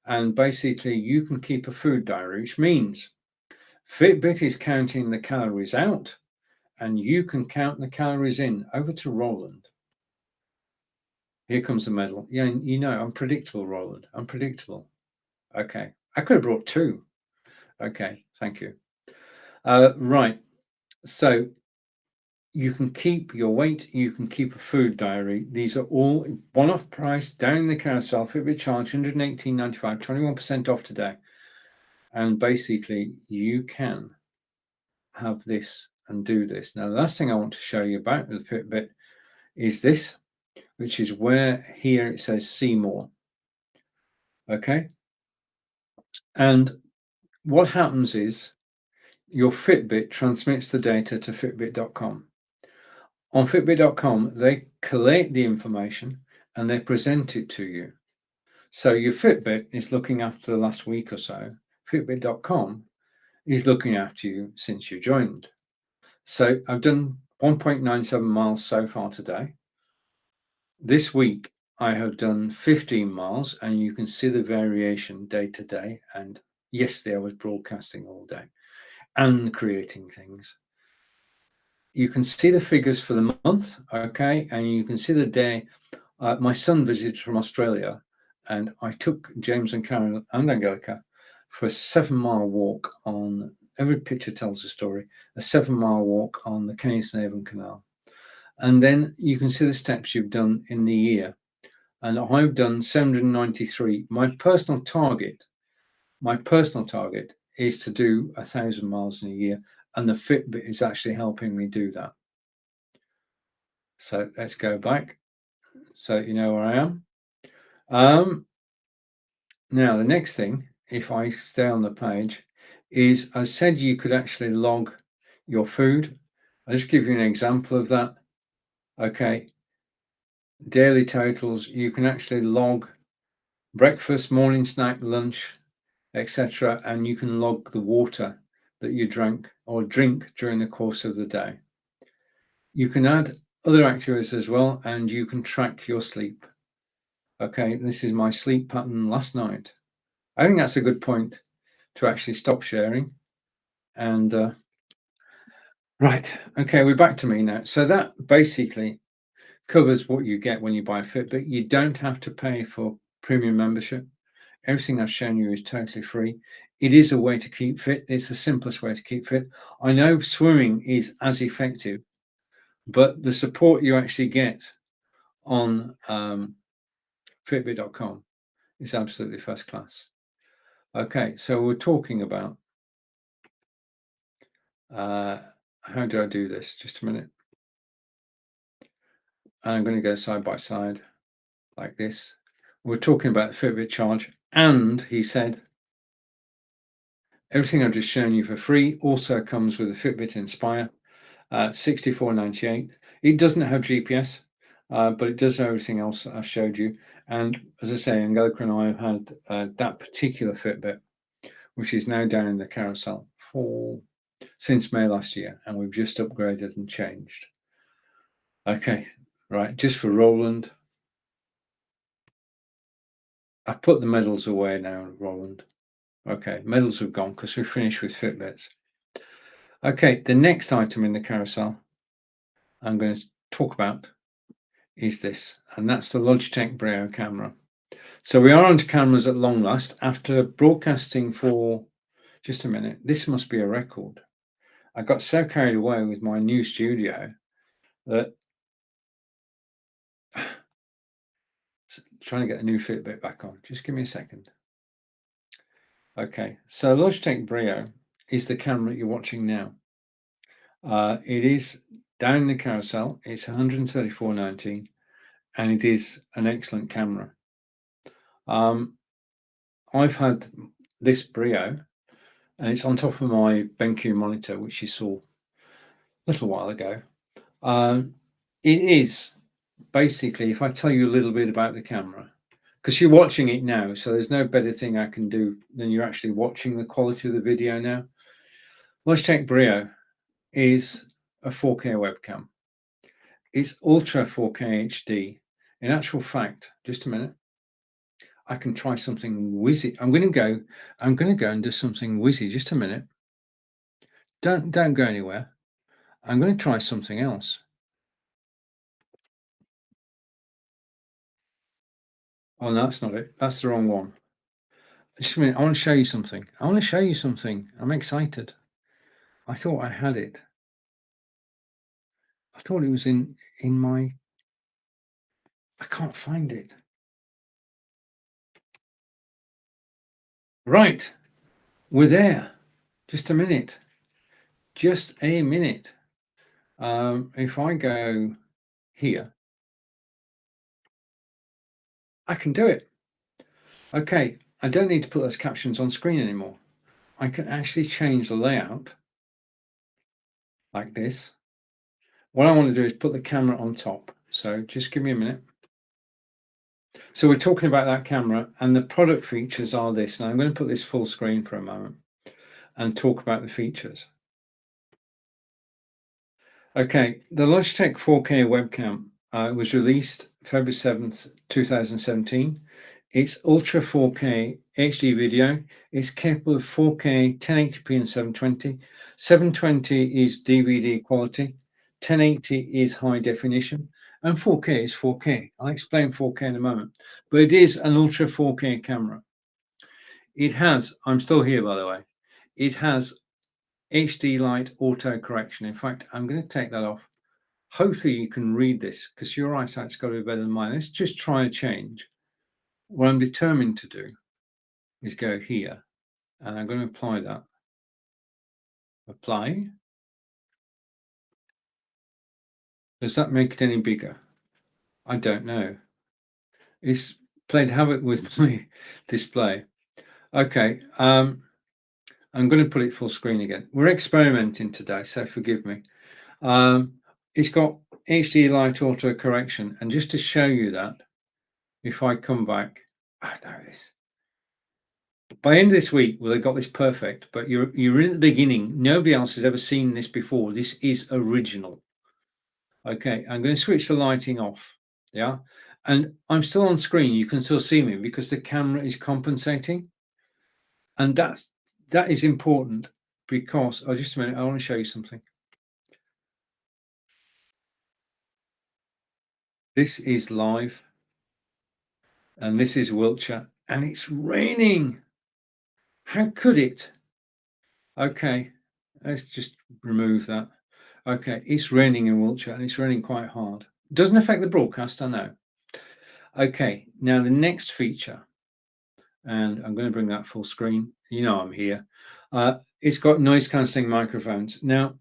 Speaker 1: And basically you can keep a food diary, which means Fitbit is counting the calories out and you can count the calories in. Over to Roland. Here comes the medal. Yeah, you know, I'm predictable, Roland. I'm predictable. Okay. I could have brought two. Okay, thank you. Right. So you can keep your weight, you can keep a food diary. These are all one-off price down in the carousel. Fitbit charge $118.95, 21% off today. And basically you can have this and do this. Now, the last thing I want to show you about the Fitbit is this, which is where here it says see more. Okay. And what happens is your Fitbit transmits the data to Fitbit.com. On Fitbit.com, they collate the information and they present it to you. So your Fitbit is looking after the last week or so. Fitbit.com is looking after you since you joined. So I've done 1.97 miles so far today. This week, I have done 15 miles, and you can see the variation day to day. And yesterday, I was broadcasting all day and creating things. You can see the figures for the month, okay? And you can see the day. My son visited from Australia, and I took James and Karen and Angelica for a 7-mile walk on, every picture tells a story, a 7-mile walk on the Kennington Canal. And then you can see the steps you've done in the year. And I've done 793. My personal target is to do 1,000 miles in a year. And the Fitbit is actually helping me do that. So let's go back. So you know where I am. Now, the next thing, if I stay on the page, is I said you could actually log your food. I'll just give you an example of that. Okay. Daily totals, you can actually log breakfast, morning snack, lunch, etc. And you can log the water that you drank or drink during the course of the day. You can add other activities as well, and you can track your sleep. Okay, this is my sleep pattern last night. I think that's a good point to actually stop sharing. And right, okay, we're back to me now. So that basically covers what you get when you buy a Fitbit. You don't have to pay for premium membership. Everything I've shown you is totally free. It is a way to keep fit. It's the simplest way to keep fit. I know swimming is as effective, but the support you actually get on Fitbit.com is absolutely first class. Okay, so we're talking about how do I do this? Just a minute. And I'm going to go side by side like this. We're talking about the Fitbit charge, and he said everything I've just shown you for free also comes with a Fitbit Inspire, $64.98. It doesn't have GPS, but it does everything else that I've showed you. And as I say, Angelica and I have had that particular Fitbit, which is now down in the carousel since May last year, and we've just upgraded and changed. Okay, right, just for Roland. I've put the medals away now, Roland. Okay, medals have gone because we're finished with Fitbits. Okay, the next item in the carousel I'm going to talk about is this, and that's the Logitech Braille camera. So we are onto cameras at long last after broadcasting for just a minute. This must be a record. I got so carried away with my new studio that trying to get a new Fitbit back on. Just give me a second. Okay, so Logitech Brio is the camera you're watching now. It is down the carousel. It's 134.19, and it is an excellent camera. I've had this Braille, and it's on top of my BenQ monitor, which you saw a little while ago. It is basically, if I tell you a little bit about the camera, because you're watching it now, so there's no better thing I can do than you're actually watching the quality of the video now. Logitech Braille is a 4K webcam. It's ultra 4K HD. In actual fact, just a minute, I can try something whizzy. I'm going to go and do something whizzy. Just a minute. Don't go anywhere. I'm going to try something else. Oh, no, that's not it. That's the wrong one. Just a minute. I want to show you something. I'm excited. I thought I had it. I thought it was in my. I can't find it. Right. We're there. Just a minute. Just a minute. If I go here, I can do it. Okay, I don't need to put those captions on screen anymore. I can actually change the layout like this. What I want to do is put the camera on top. So just give me a minute. So we're talking about that camera, and the product features are this. Now I'm going to put this full screen for a moment and talk about the features. Okay, the Logitech 4K webcam was released February 7th, 2017. It's Ultra 4K HD video. It's capable of 4K, 1080p and 720. 720 is DVD quality. 1080 is high definition. And 4K is 4K. I'll explain 4K in a moment. But it is an Ultra 4K camera. It has, I'm still here by the way, it has HD light auto correction. In fact, I'm going to take that off. Hopefully you can read this because your eyesight's got to be better than mine. Let's just try a change. What I'm determined to do is go here, and I'm going to apply that. Apply. Does that make it any bigger? I don't know. It's played havoc with my display. Okay, I'm going to put it full screen again. We're experimenting today, so forgive me. It's got HD light auto correction, and just to show you that, if I come back, I know this. By the end of this week, well, they got this perfect, but you're in the beginning. Nobody else has ever seen this before. This is original. Okay, I'm going to switch the lighting off. Yeah, and I'm still on screen. You can still see me because the camera is compensating, and that is important because. Oh, just a minute. I want to show you something. This is live, and this is Wiltshire, and it's raining. How could it? Okay, let's just remove that. Okay, it's raining in Wiltshire, and it's raining quite hard. It doesn't affect the broadcast, I know. Okay, now the next feature, and I'm going to bring that full screen. You know I'm here. It's got noise cancelling microphones. Now,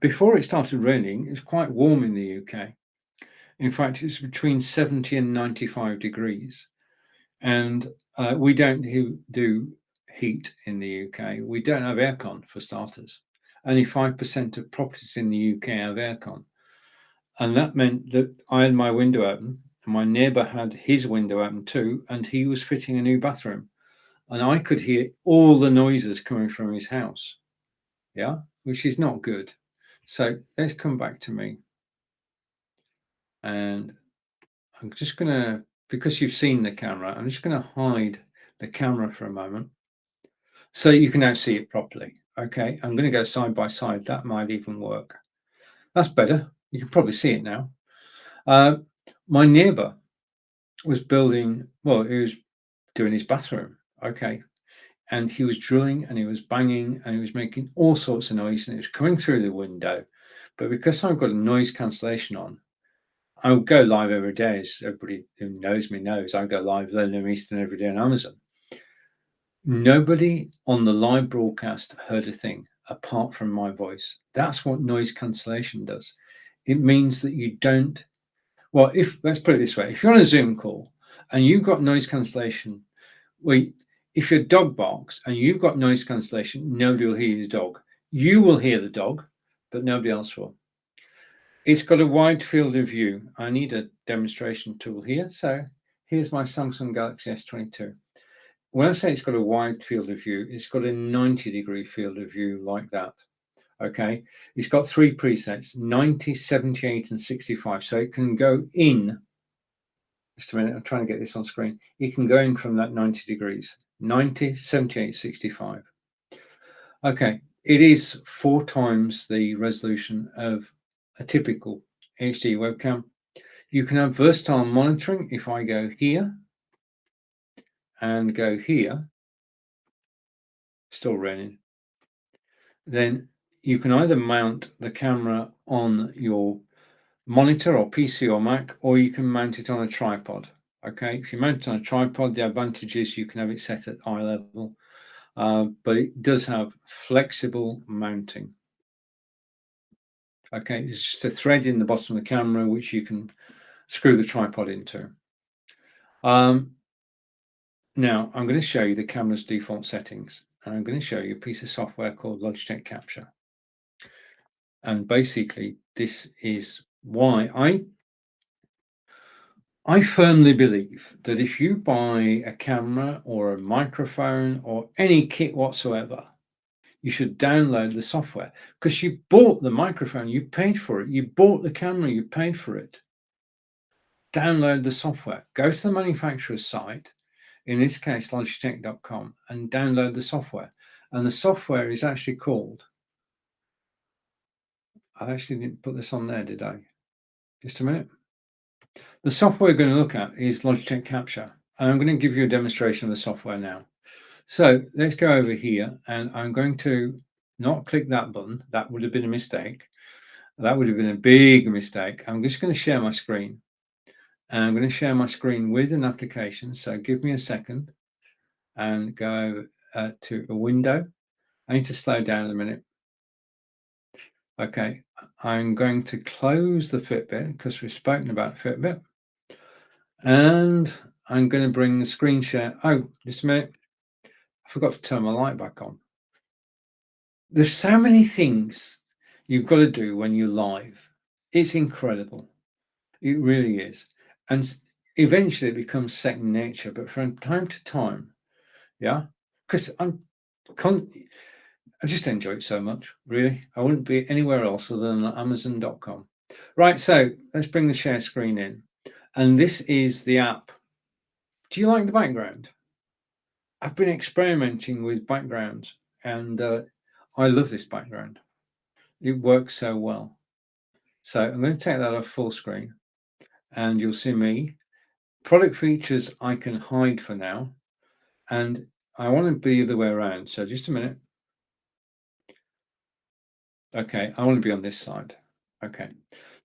Speaker 1: before it started raining, it was quite warm in the UK. In fact, it's between 70 and 95 degrees. And we don't do heat in the UK. We don't have aircon for starters. Only 5% of properties in the UK have aircon. And that meant that I had my window open, and my neighbour had his window open too, and he was fitting a new bathroom. And I could hear all the noises coming from his house. Yeah, which is not good. So let's come back to me. And I'm just going to, because you've seen the camera, I'm just going to hide the camera for a moment so you can now see it properly. Okay, I'm going to go side by side. That might even work. That's better. You can probably see it now. My neighbor was building, well, he was doing his bathroom. Okay. And he was drilling and he was banging and he was making all sorts of noise and it was coming through the window. But because I've got a noise cancellation on, I would go live every day, as everybody who knows me knows. I go live London Eastern every day on Amazon. Nobody on the live broadcast heard a thing apart from my voice. That's what noise cancellation does. it means that you don't, well, let's put it this way, if you're on a Zoom call and you've got noise cancellation, well, if your dog barks and you've got noise cancellation, nobody will hear your dog. You will hear the dog, but nobody else will. It's got a wide field of view. I need a demonstration tool here. So here's my Samsung Galaxy S22. When I say it's got a wide field of view, it's got a 90-degree field of view like that. Okay, it's got 3 presets, 90, 78, and 65. So it can go in, just a minute, I'm trying to get this on screen. It can go in from that 90 degrees, 90, 78, 65. Okay, it is 4 times the resolution of a typical HD webcam. You can have versatile monitoring. If I go here and go here, still running, then you can either mount the camera on your monitor or PC or Mac, or you can mount it on a tripod. Okay, if you mount it on a tripod, the advantage is you can have it set at eye level, but it does have flexible mounting. Okay, it's just a thread in the bottom of the camera which you can screw the tripod into. Now I'm going to show you the camera's default settings, and I'm going to show you a piece of software called Logitech Capture. And basically, this is why I firmly believe that if you buy a camera or a microphone or any kit whatsoever, you should download the software, because you bought the microphone, you paid for it, you bought the camera, you paid for it. Download the software. Go to the manufacturer's site, in this case Logitech.com, and download the software. And the software is actually called, I actually didn't put this on there, did I? Just a minute. The software we're going to look at is Logitech Capture, and I'm going to give you a demonstration of the software now. So let's go over here, and I'm going to not click that button. That would have been a mistake. That would have been a big mistake. I'm just going to share my screen, and I'm going to share my screen with an application. So give me a second and go to a window. I need to slow down a minute. Okay, I'm going to close the Fitbit because we've spoken about Fitbit. And I'm going to bring the screen share. Oh, just a minute. I forgot to turn my light back on. There's so many things you've got to do when you're live. It's incredible. It really is. And eventually it becomes second nature. But from time to time, yeah, because I just enjoy it so much, really. I wouldn't be anywhere else other than Amazon.com. Right, so let's bring the share screen in. And this is the app. Do you like the background? I've been experimenting with backgrounds, and I love this background. It works so well. So I'm going to take that off full screen, and you'll see me. Product features I can hide for now, and I want to be the other way around. So just a minute. Okay, I want to be on this side. Okay.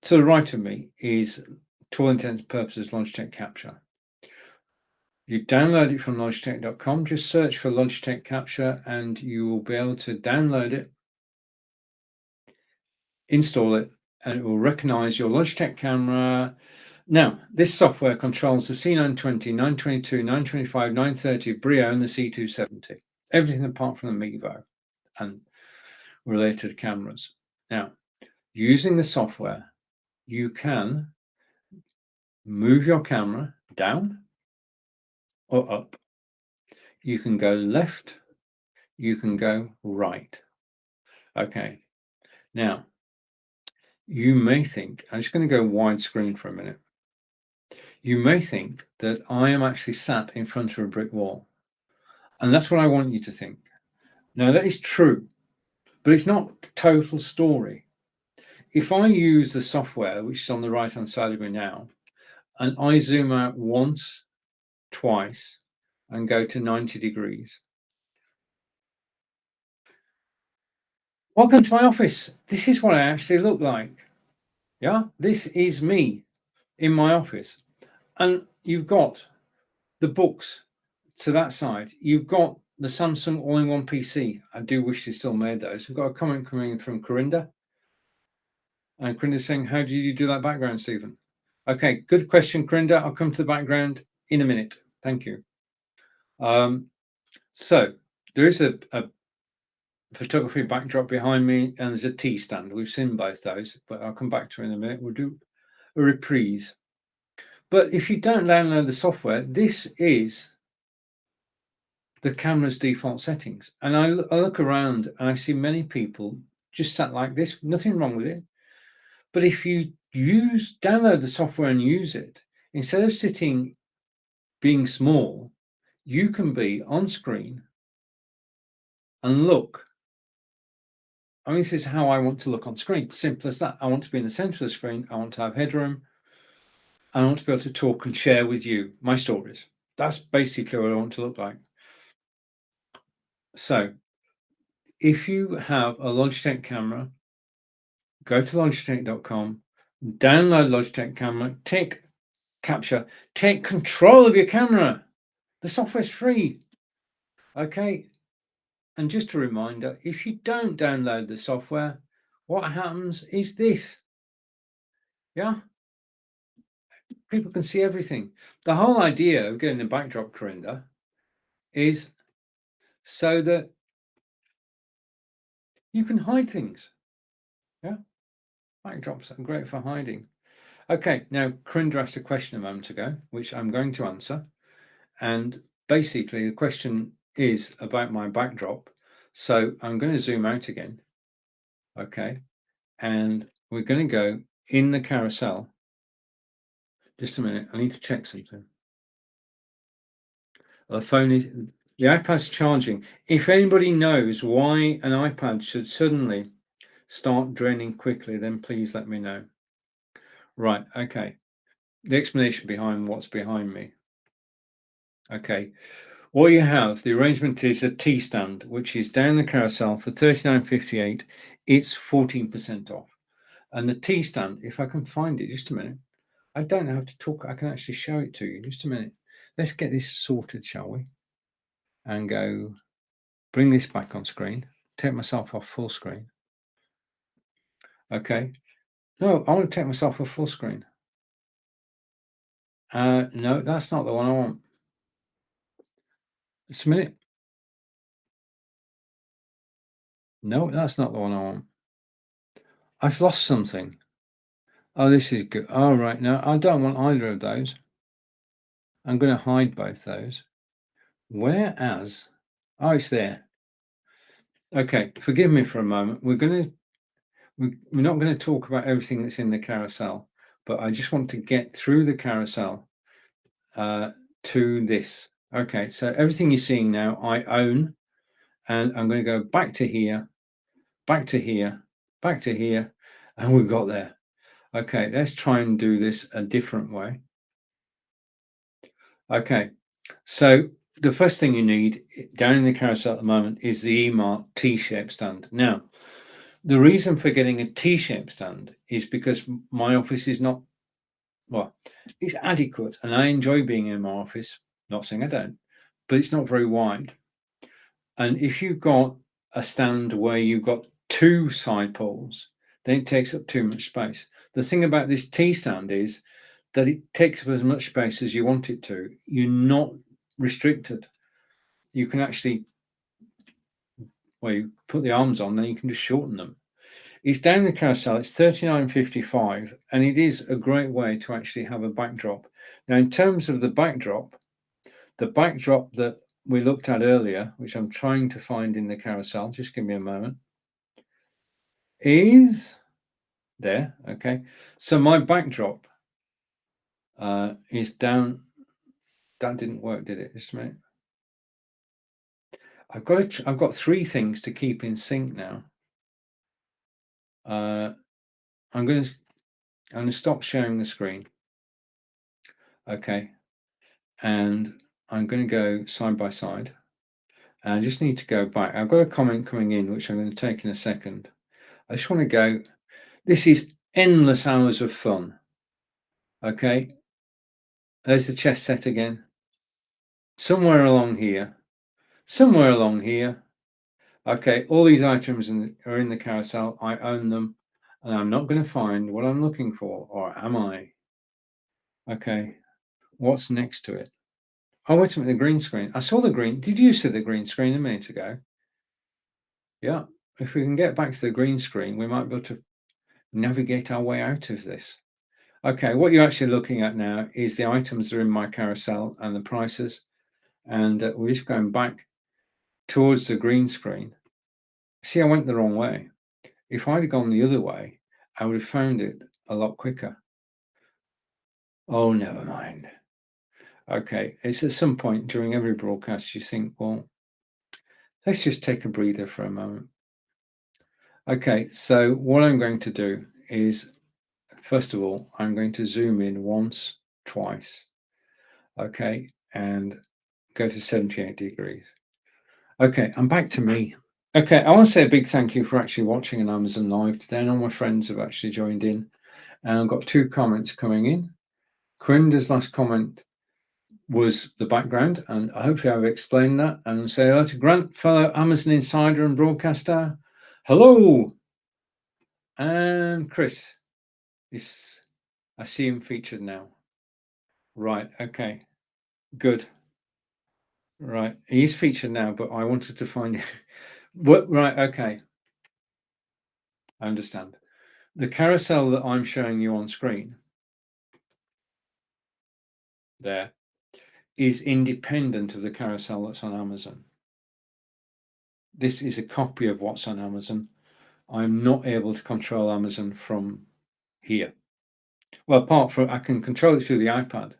Speaker 1: To the right of me is, to all intents and purposes, Logitech Capture. You download it from Logitech.com, just search for Logitech Capture and you will be able to download it, install it, and it will recognize your Logitech camera. Now, this software controls the C920, 922, 925, 930, Braille, and the C270. Everything apart from the Mevo and related cameras. Now, using the software, you can move your camera down or up. You can go left, you can go right. Okay, now you may think, I'm just going to go widescreen for a minute. You may think that I am actually sat in front of a brick wall. And that's what I want you to think. Now, that is true, but it's not the total story. If I use the software, which is on the right-hand side of me now, and I zoom out once, twice, and go to 90 degrees. Welcome to my office. This is what I actually look like. Yeah, this is me in my office. And you've got the books to that side. You've got the Samsung all-in-one PC. I do wish they still made those. We've got a comment coming from Corinda. And Corinda's saying, how do you do that background, Stephen? Okay, good question, Corinda. I'll come to the background in a minute. Thank you. So there is a photography backdrop behind me, and there's a tea stand. We've seen both those, but I'll come back to it in a minute. We'll do a reprise. But if you don't download the software, this is the camera's default settings. And I look around and I see many people just sat like this, nothing wrong with it. But if you download the software and use it, instead of sitting being small, you can be on screen and look. I mean, this is how I want to look on screen. Simple as that. I want to be in the center of the screen. I want to have headroom. I want to be able to talk and share with you my stories. That's basically what I want to look like. So if you have a Logitech camera, go to logitech.com, download Logitech Camera, take Capture, take control of your camera. The software's free. Okay. And just a reminder, if you don't download the software, what happens is this. Yeah. People can see everything. The whole idea of getting a backdrop, Corinda, is so that you can hide things. Yeah. Backdrops are great for hiding. Okay. Now, Corinda asked a question a moment ago, which I'm going to answer. And basically, the question is about my backdrop. So I'm going to zoom out again. Okay. And we're going to go in the carousel. Just a minute. I need to check something. The iPad's charging. If anybody knows why an iPad should suddenly start draining quickly, then please let me know. Right. Okay. The explanation behind what's behind me. Okay. What you have, the arrangement is a T stand, which is down the carousel for $39.58. It's 14% off. And the T stand, if I can find it, just a minute. I don't have to talk. I can actually show it to you. Just a minute. Let's get this sorted, shall we? And go bring this back on screen. Take myself off full screen. Okay. No, I want to take myself off full screen. No, that's not the one I want. Just a minute. No, that's not the one I want. I've lost something. Oh, this is good. All right. No, I don't want either of those. I'm going to hide both those. Whereas, oh, it's there. Okay, forgive me for a moment. We're not going to talk about everything that's in the carousel, but I just want to get through the carousel to this. Okay, so everything you're seeing now, I own, and I'm going to go back to here, back to here, back to here, and we've got there. Okay, let's try and do this a different way. Okay, so the first thing you need down in the carousel at the moment is the eMart T-shaped stand. Now, the reason for getting a T-shaped stand is because my office is not, well, it's adequate, and I enjoy being in my office. Not saying I don't, but it's not very wide. And if you've got a stand where you've got two side poles, then it takes up too much space. The thing about this T stand is that it takes up as much space as you want it to. You're not restricted. You can actually, well, you put the arms on, then you can just shorten them. It's down the carousel. It's $39.55, and it is a great way to actually have a backdrop. Now, in terms of the backdrop that we looked at earlier, which I'm trying to find in the carousel, just give me a moment, is there. Okay, so my backdrop is down. That didn't work, did it? Just a minute. I've got three things to keep in sync now. I'm going to stop sharing the screen. Okay, and I'm going to go side by side. And I just need to go back. I've got a comment coming in, which I'm going to take in a second. I just want to go. This is endless hours of fun. Okay, there's the chess set again. Somewhere along here. Somewhere along here. Okay, all these items are in the carousel. I own them. and I'm not going to find what I'm looking for, or am I? Okay, what's next to it? Oh, wait a minute, the green screen. I saw the green. Did you see the green screen a minute ago? Yeah, if we can get back to the green screen, we might be able to navigate our way out of this. Okay, what you're actually looking at now is the items that are in my carousel and the prices. And we're just going back towards the green screen. See, I went the wrong way. If I'd have gone the other way, I would have found it a lot quicker. Oh, never mind. Okay, it's at some point during every broadcast you think, well, let's just take a breather for a moment. Okay, so what I'm going to do is, first of all, I'm going to zoom in once, twice, okay, and go to 78 degrees. Okay, I'm back to me. Okay, I want to say a big thank you for actually watching an Amazon Live today, and all my friends have actually joined in. And I've got 2 comments coming in. Corinda's last comment was the background, and hopefully I've explained that. And say hello to Grant, fellow Amazon insider and broadcaster. Hello. And Chris is, I see him featured now. Right, okay, good. Right, he's featured now, but I wanted to find it. What? Right, okay, I understand. The carousel that I'm showing you on screen there is independent of the carousel that's on Amazon. This is a copy of what's on Amazon. I'm not able to control Amazon from here. Well, apart from I can control it through the iPad,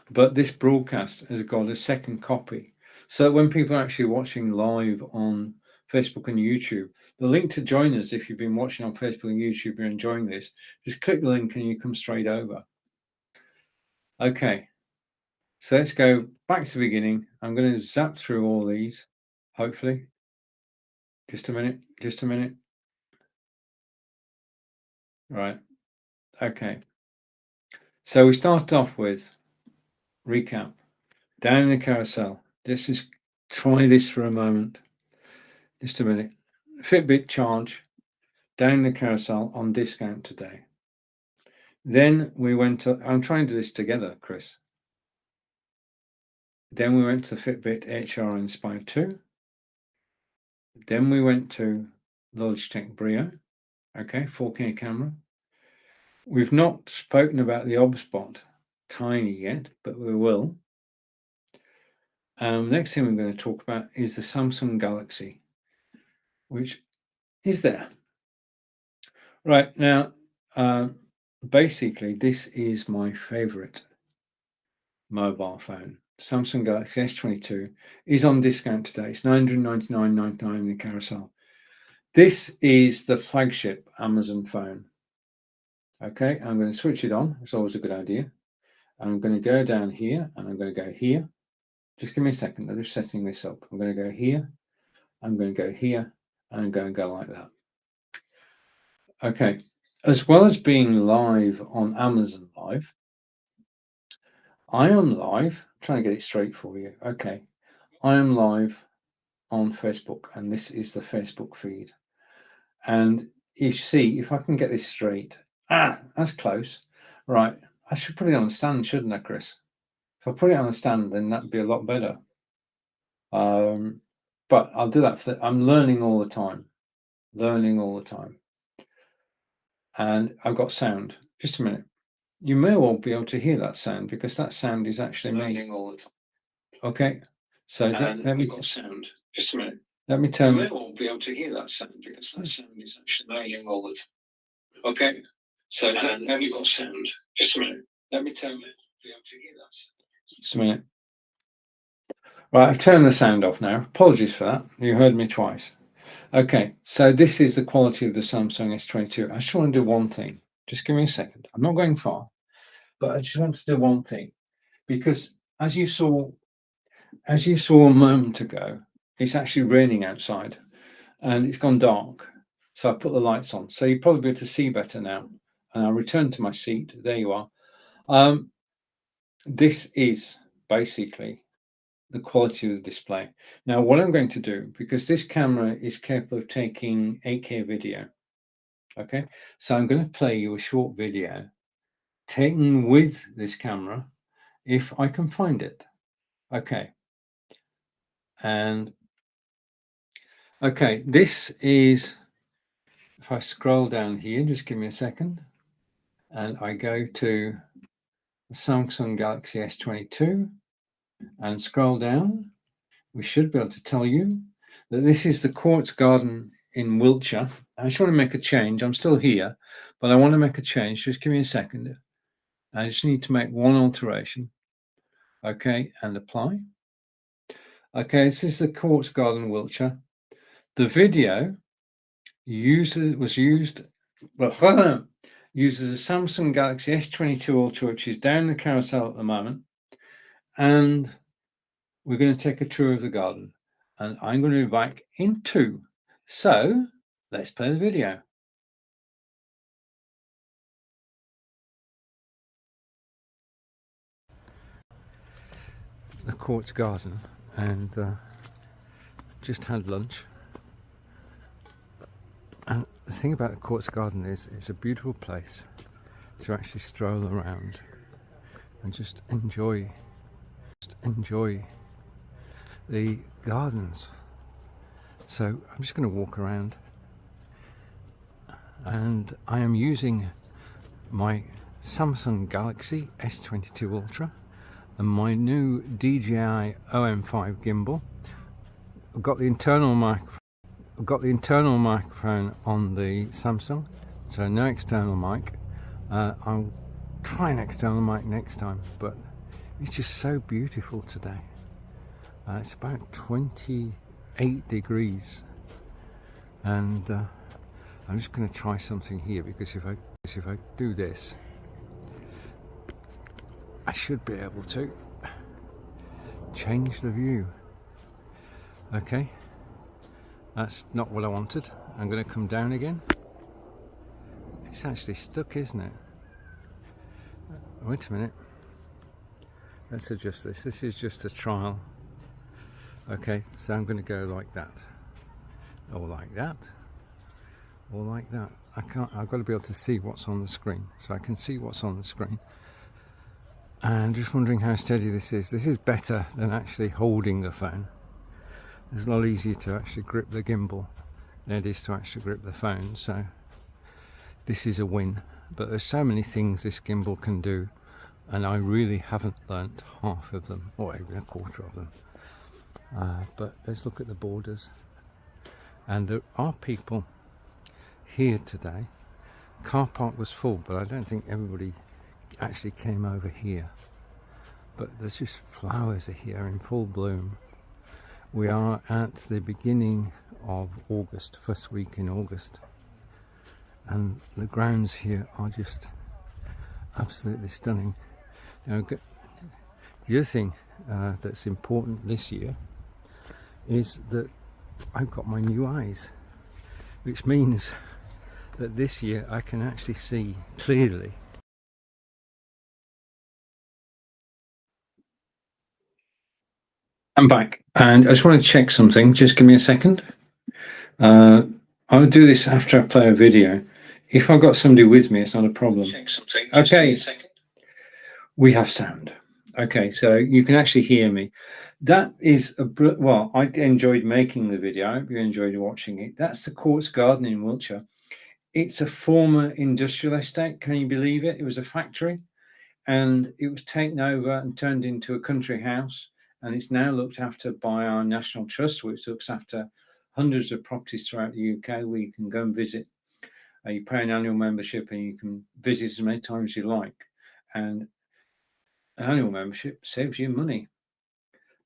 Speaker 1: but this broadcast has got a second copy. So when people are actually watching live on Facebook and YouTube, the link to join us, if you've been watching on Facebook and YouTube, you're enjoying this, just click the link and you come straight over. Okay, so let's go back to the beginning. I'm going to zap through all these, hopefully. Just a minute, just a minute. Right, okay. So we started off with recap, down in the carousel. Let's just try this for a moment. Just a minute. Fitbit charge, down the carousel on discount today. Then we went to, I'm trying to do this together, Chris. Then we went to Fitbit HR Inspire 2. Then we went to Logitech Braille, okay, 4K camera. We've not spoken about the OBSBot Tiny yet, but we will. Next thing we're going to talk about is the Samsung Galaxy, which is there. Right, now, basically, this is my favorite mobile phone. Samsung Galaxy S22 is on discount today. It's $999.99 in the carousel. This is the flagship Amazon phone. Okay, I'm going to switch it on. It's always a good idea. I'm going to go down here and I'm going to go here. Just give me a second. I'm just setting this up. I'm going to go here. I'm going to go here and I'm going to go like that. Okay, as well as being live on Amazon Live, I am live, I'm trying to get it straight for you. Okay, I am live on Facebook, and this is the Facebook feed. And you see, if I can get this straight, that's close. Right, I should put it on a stand, shouldn't I, Chris? If I put it on a stand, then that'd be a lot better. But I'll do that. I'm learning all the time, And I've got sound. Just a minute. You may well be able to hear that sound because that sound is actually me. Okay, so let me got sound. Just a minute. Let me turn. You may well be able to hear that sound because that sound is actually me all the time. Okay, so let me got sound. Just a minute. Let me turn. Be able to hear that sound. Just a minute. Right, I've turned the sound off now. Apologies for that. You heard me twice. Okay, so this is the quality of the Samsung S22. I just want to do one thing. Just give me a second. I'm not going far, but I just want to do one thing because as you saw a moment ago, it's actually raining outside and it's gone dark. So I put the lights on. So you'll probably be able to see better now. And I'll return to my seat. There you are. This is basically the quality of the display. Now, what I'm going to do, because this camera is capable of taking 8K video, Okay, so I'm going to play you a short video taken with this camera if I can find it. Okay, and okay, this is, if I scroll down here, just give me a second, and I go to the Samsung Galaxy S22 and scroll down, we should be able to tell you that this is the Quartz Garden in Wiltshire. I just want to make a change. I'm still here, but I want to make a change. Just give me a second. I just need to make one alteration. Okay, and apply. Okay, this is the Quartz Garden, Wiltshire. The video uses a Samsung Galaxy S22 Ultra, which is down the carousel at the moment, and we're going to take a tour of the garden, and I'm going to be back in 2. So let's play the video. The Quartz Garden, and just had lunch. And the thing about the Quartz Garden is it's a beautiful place to actually stroll around and just enjoy the gardens. So I'm just going to walk around, and I am using my Samsung Galaxy S22 Ultra and my new DJI OM5 gimbal. I've got the internal microphone on the Samsung, so no external mic. I'll try an external mic next time, but it's just so beautiful today. It's about 28 degrees, and I'm just going to try something here, because if I do this, I should be able to change the view. Okay, that's not what I wanted. I'm going to come down again. It's actually stuck, isn't it? Wait a minute. Let's adjust this. This is just a trial. Okay, so I'm going to go like that, or like that, or like that. I've got to be able to see what's on the screen, so I can see what's on the screen. And just wondering how steady this is. This is better than actually holding the phone. It's a lot easier to actually grip the gimbal than it is to actually grip the phone, so this is a win. But there's so many things this gimbal can do, and I really haven't learnt half of them, or even a quarter of them. But let's look at the borders, and there are people here today. Car park was full, but I don't think everybody actually came over here. But there's just flowers here in full bloom. We are at the beginning of August, first week in August, and the grounds here are just absolutely stunning. Now, the other thing that's important this year is that I've got my new eyes, which means that this year I can actually see clearly. I'm back, and I just want to check something. Just give me a second. I'll do this after I play a video. If I've got somebody with me, it's not a problem. Check something. Just give me a second. We have sound. Okay, so you can actually hear me. That is well, I enjoyed making the video. I hope you enjoyed watching it. That's the Quartz Garden in Wiltshire. It's a former industrial estate. Can you believe it? It was a factory, and it was taken over and turned into a country house, and it's now looked after by our National Trust, which looks after hundreds of properties throughout the UK where you can go and visit. You pay an annual membership and you can visit as many times as you like, and an annual membership saves you money.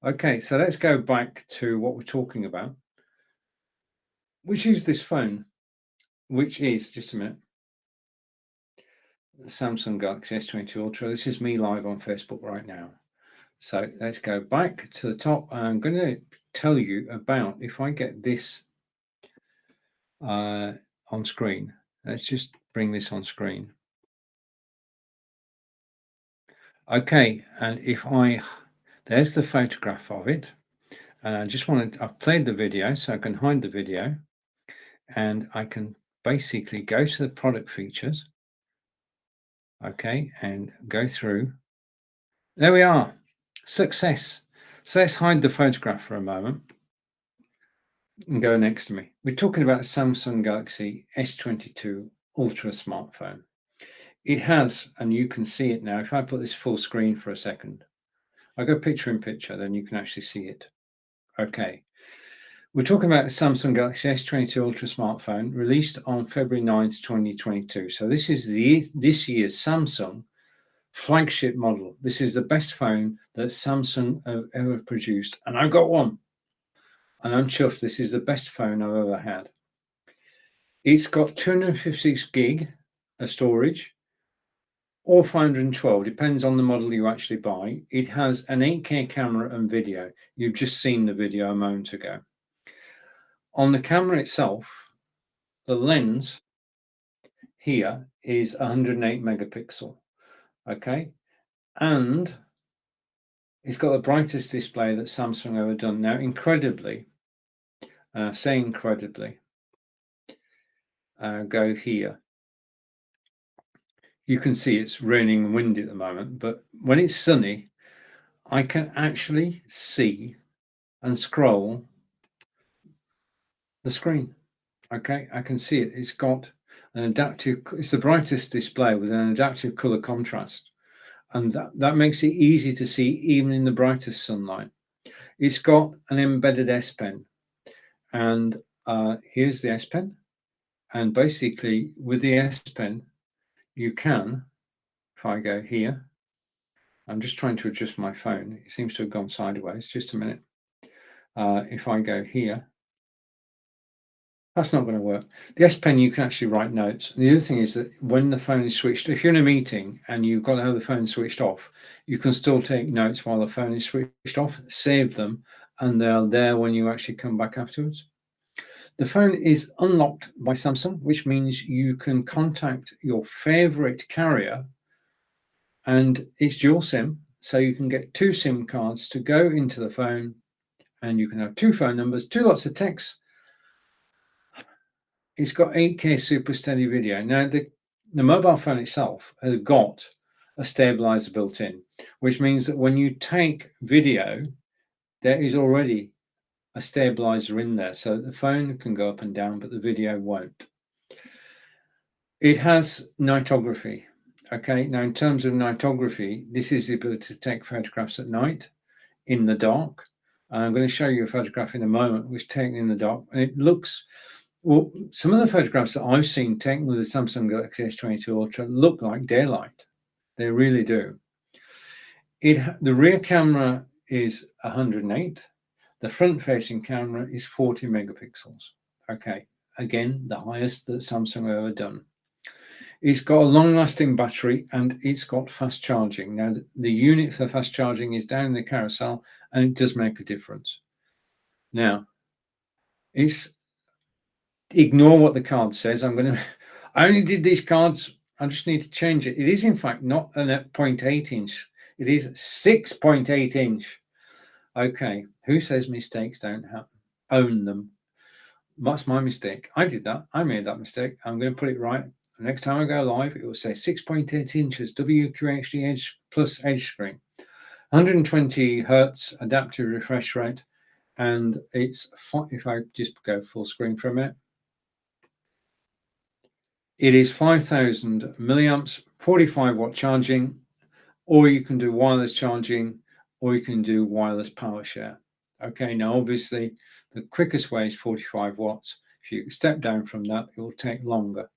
Speaker 1: Okay, so let's go back to what we're talking about, which is this phone, which is, just a minute, the Samsung Galaxy S22 Ultra. This is me live on Facebook right now. So let's go back to the top. I'm going to tell you about, if I get this on screen, let's just bring this on screen. Okay, and there's the photograph of it, and I've played the video, so I can hide the video, and I can basically go to the product features, okay, and go through. There we are. Success. So let's hide the photograph for a moment and go next to me. We're talking about the Samsung Galaxy S22 Ultra smartphone. It has, and you can see it now, if I put this full screen for a second, I go picture in picture, then you can actually see it. Okay. We're talking about the Samsung Galaxy S22 Ultra smartphone released on February 9th, 2022. So this is this year's Samsung flagship model. This is the best phone that Samsung have ever produced. And I've got one. And I'm chuffed. This is the best phone I've ever had. It's got 256 gig of storage or 512, depends on the model you actually buy. It has an 8K camera and video. You've just seen the video a moment ago. On the camera itself, the lens here is 108 megapixel, okay? And it's got the brightest display that Samsung ever done. Now, incredibly, say incredibly, go here. You can see it's raining and windy at the moment, but when it's sunny, I can actually see and scroll the screen. Okay, I can see it. It's got an adaptive, it's the brightest display with an adaptive color contrast. And that makes it easy to see even in the brightest sunlight. It's got an embedded S Pen. And here's the S Pen. And basically with the S Pen, you can, if I go here, I'm just trying to adjust my phone. It seems to have gone sideways. Just a minute. If I go here, that's not going to work. The S Pen, you can actually write notes. And the other thing is that when the phone is switched, if you're in a meeting and you've got to have the phone switched off, you can still take notes while the phone is switched off, save them, and they're there when you actually come back afterwards. The phone is unlocked by Samsung, which means you can contact your favorite carrier, and it's dual SIM. So you can get 2 SIM cards to go into the phone, and you can have 2 phone numbers, 2 lots of text. It's got 8K super steady video. Now, the mobile phone itself has got a stabilizer built in, which means that when you take video, there is already a stabilizer in there. So the phone can go up and down, but the video won't. It has nightography. Okay, now in terms of nightography, this is the ability to take photographs at night in the dark. I'm going to show you a photograph in a moment, which is taken in the dark, and it looks, well, some of the photographs that I've seen taken with the Samsung Galaxy S22 Ultra look like daylight. They really do. The rear camera is 108. The front-facing camera is 40 megapixels. Okay, again, the highest that Samsung have ever done. It's got a long-lasting battery and it's got fast charging. Now, the unit for fast charging is down in the carousel, and it does make a difference. Now, ignore what the card says. I only did these cards. I just need to change it. It is, in fact, not a 0.8 inch. It is 6.8 inch. Okay, who says mistakes don't happen? Own them. That's my mistake. I did that. I made that mistake. I'm going to put it right. Next time I go live, it will say 6.8 inches WQHD Edge plus Edge screen, 120 hertz adaptive refresh rate, and it's, if I just go full screen for a minute, it is 5,000 milliamps, 45-watt charging, or you can do wireless charging, or you can do wireless power share. Okay, now obviously the quickest way is 45 watts. If you step down from that, it will take longer.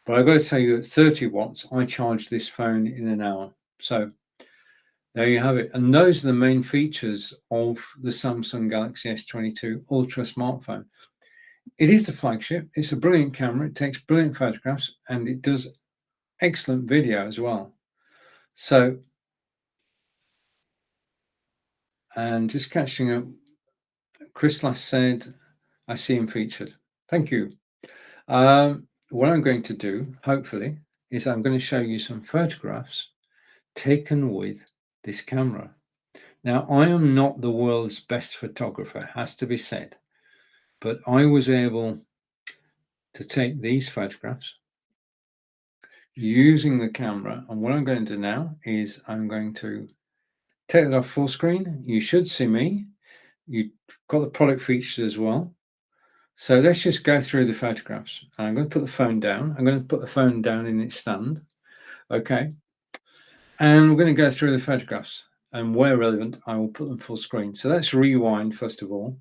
Speaker 1: But I've got to tell you, at 30 watts, I charge this phone in an hour. So there you have it. And those are the main features of the Samsung Galaxy S22 Ultra smartphone. It is the flagship. It's a brilliant camera. It takes brilliant photographs, and it does excellent video as well. So, and just catching up, Chris last said, I see him featured. Thank you. What I'm going to do, hopefully, is I'm going to show you some photographs taken with this camera. Now, I am not the world's best photographer, has to be said, but I was able to take these photographs using the camera. And what I'm going to do now is I'm going to take it off full screen. You should see me. You've got the product features as well. So let's just go through the photographs. I'm going to put the phone down. I'm going to put the phone down in its stand. Okay. And we're going to go through the photographs, and where relevant, I will put them full screen. So let's rewind first of all.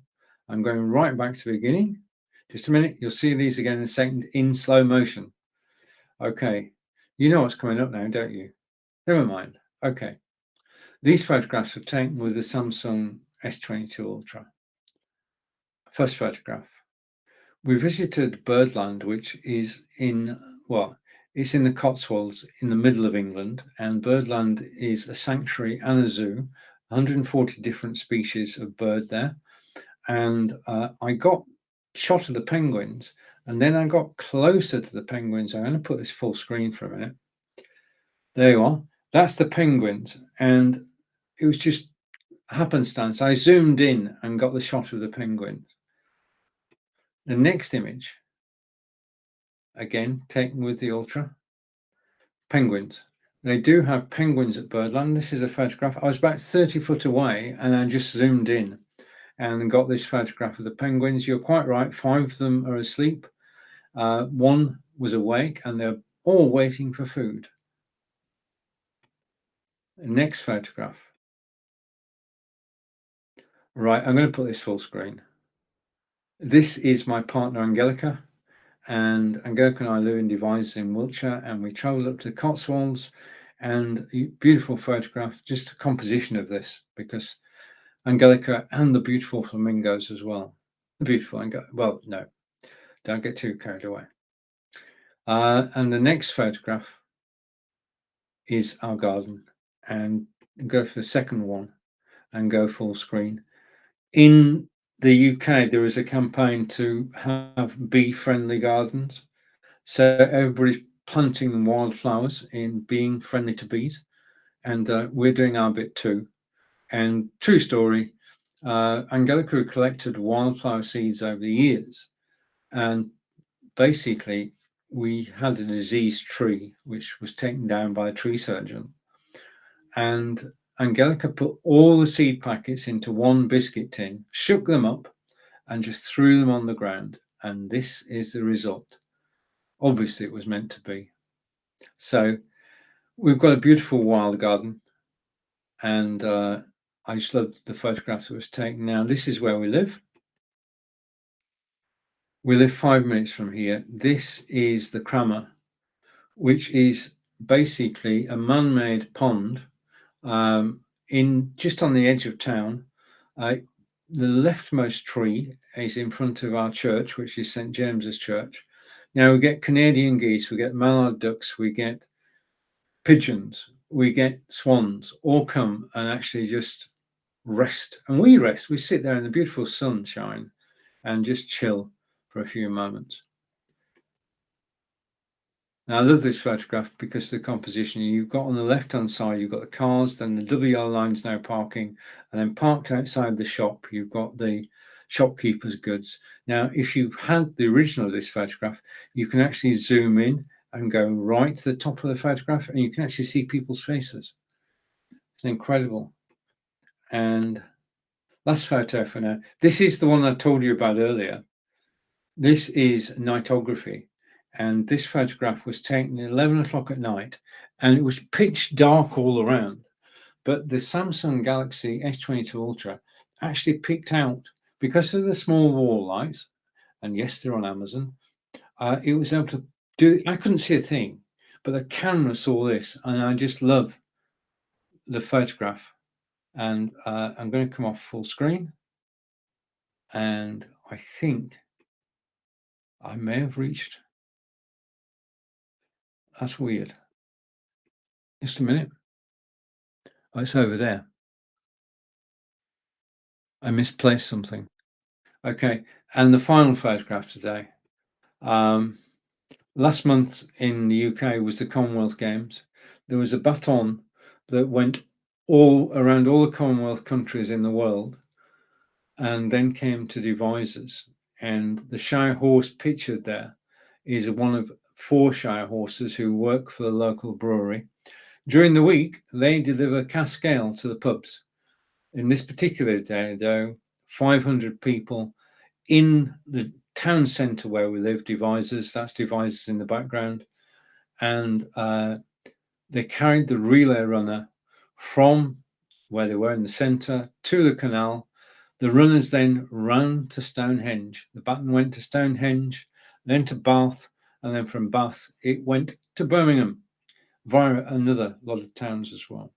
Speaker 1: I'm going right back to the beginning. Just a minute. You'll see these again in a second in slow motion. Okay. You know what's coming up now, don't you? Never mind. Okay. These photographs were taken with the Samsung S22 Ultra. First photograph. We visited Birdland, which is in, well, it's in the Cotswolds in the middle of England, and Birdland is a sanctuary and a zoo, 140 different species of bird there. And I got shot of the penguins, and then I got closer to the penguins. I'm going to put this full screen for a minute. There you are. That's the penguins, and it was just happenstance. I zoomed in and got the shot of the penguins. The next image, again, taken with the Ultra. Penguins. They do have penguins at Birdland. This is a photograph. I was about 30 foot away and I just zoomed in and got this photograph of the penguins. You're quite right. 5 of them are asleep. 1 was awake and they're all waiting for food. Next photograph. Right, I'm going to put this full screen. This is my partner Angelica. And Angelica and I live in Devizes in Wiltshire, and we travelled up to the Cotswolds. And beautiful photograph, just the composition of this, because Angelica and the beautiful flamingos as well. Beautiful, well, no, don't get too carried away. And the next photograph is our garden, and go for the second one and go full screen. In the UK, there is a campaign to have bee-friendly gardens. So everybody's planting wildflowers in being friendly to bees. And we're doing our bit too. And true story, Angelica collected wildflower seeds over the years. And basically, we had a diseased tree, which was taken down by a tree surgeon. And Angelica put all the seed packets into one biscuit tin, shook them up, and just threw them on the ground. And this is the result. Obviously, it was meant to be. So we've got a beautiful wild garden. And I just love the photographs that was taken. Now, this is where we live. We live 5 minutes from here. This is the Crammer, which is basically a man-made pond in just on the edge of town. The leftmost tree is in front of our church, which is St. James's Church. Now we get Canadian geese, we get mallard ducks, we get pigeons, we get swans, all come and actually just rest. And we rest, we sit there in the beautiful sunshine and just chill for a few moments. Now, I love this photograph because of the composition. You've got on the left-hand side, you've got the cars, then the WL line's now parking, and then parked outside the shop, you've got the shopkeeper's goods. Now, if you had the original of this photograph, you can actually zoom in and go right to the top of the photograph, and you can actually see people's faces. It's incredible. And last photo for now. This is the one I told you about earlier. This is nightography. And this photograph was taken at 11 o'clock at night, and it was pitch dark all around. But the Samsung Galaxy S22 Ultra actually picked out, because of the small wall lights, and yes, they're on Amazon, it was able to do, I couldn't see a thing, but the camera saw this, and I just love the photograph. And I'm going to come off full screen, and I think I may have reached. That's weird. Just a minute. Oh, it's over there. I misplaced something. Okay, and the final photograph today. Last month in the UK was the Commonwealth Games. There was a baton that went all around all the Commonwealth countries in the world, and then came to Devizes, and the Shire horse pictured there. is one of 4 Shire horses who work for the local brewery. During the week, they deliver cask ale to the pubs. In this particular day, though, 500 people in the town centre where we live, Devizes, that's Devizes in the background, and they carried the relay runner from where they were in the centre to the canal. The runners then ran to Stonehenge. The baton went to Stonehenge, then to Bath, and then from Bath it went to Birmingham via another lot of towns as well.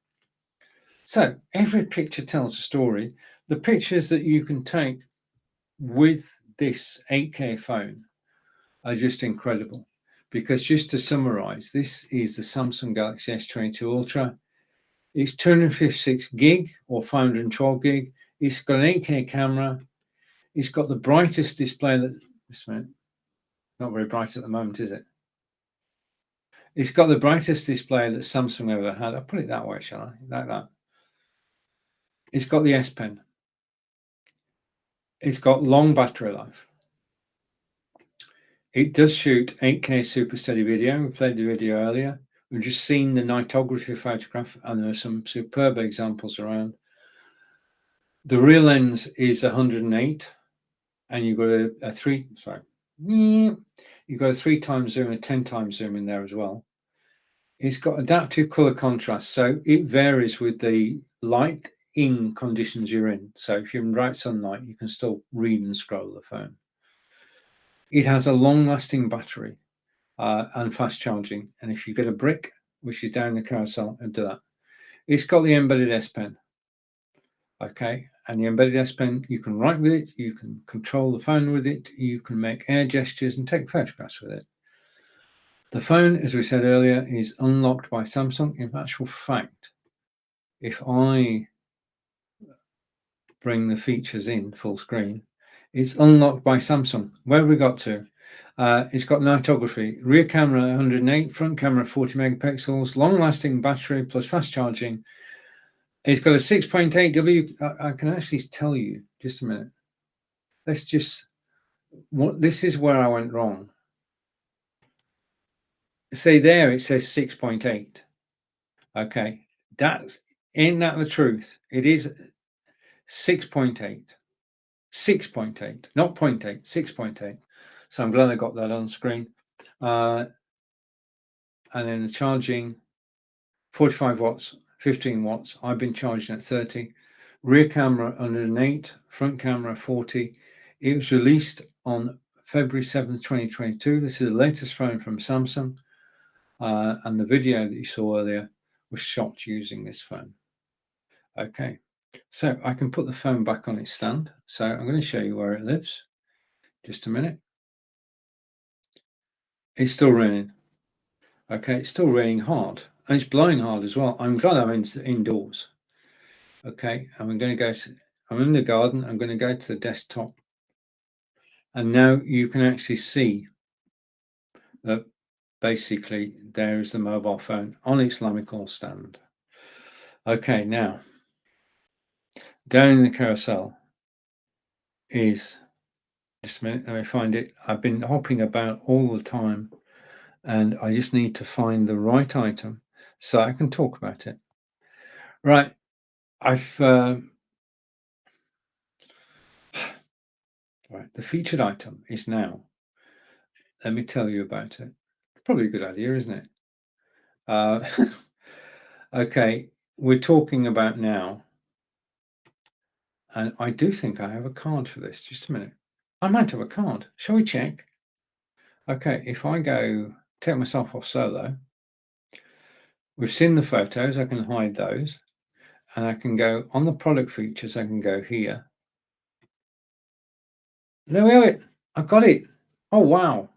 Speaker 1: So every picture tells a story. The pictures that you can take with this 8K phone are just incredible, because just to summarize, this is the Samsung Galaxy S22 Ultra. It's 256 gig or 512 gig. It's got an 8K camera. It's got the brightest display that, just a minute, not very bright at the moment, is it? It's got the brightest display that Samsung ever had. I'll put it that way, shall I? Like that. It's got the S Pen. It's got long battery life. It does shoot 8K super steady video. We played the video earlier. We've just seen the nightography photograph, and there are some superb examples around. The rear lens is 108, and you've got a 3 times zoom, a 10 times zoom in there as well. It's got adaptive color contrast, so it varies with the light in conditions you're in. So if you're in bright sunlight, you can still read and scroll the phone. It has a long-lasting battery and fast charging. And if you get a brick, which is down the carousel, and do that. It's got the embedded S Pen. Okay, and the embedded S Pen, you can write with it, you can control the phone with it, you can make air gestures and take photographs with it. The phone, as we said earlier, is unlocked by Samsung. In actual fact, if I bring the features in full screen, it's unlocked by Samsung. Where have we got to? It's got nightography, rear camera 108, front camera 40 megapixels, long-lasting battery plus fast charging. It's got a 6.8 W. I can actually tell you, just a minute. Let's just, this is where I went wrong. See there, it says 6.8. Okay, ain't that the truth? It is 6.8. 6.8, not 0.8, 6.8. So I'm glad I got that on screen. And then the charging, 45 watts, 15 watts. I've been charging at 30. Rear camera 108, front camera 40. It was released on February 7th, 2022. This is the latest phone from Samsung. And the video that you saw earlier was shot using this phone. Okay, so I can put the phone back on its stand. So I'm going to show you where it lives. Just a minute. It's still raining. Okay, it's still raining hard, and it's blowing hard as well. I'm glad I'm indoors. Okay, and I'm going to go to, I'm in the garden. I'm going to go to the desktop, and now you can actually see that basically there is the mobile phone on its Lamicall stand. Okay, now down in the carousel is, just a minute, let me find it. I've been hopping about all the time, and I just need to find the right item so I can talk about it. Right, right, the featured item is now, let me tell you about it. Probably a good idea, isn't it? Okay, we're talking about now, and I do think I have a card for this. Just a minute. I might have a card. Shall we check? Okay, if I go take myself off solo, we've seen the photos. I can hide those, and I can go on the product features. I can go here. There we have it. I've got it. Oh, wow.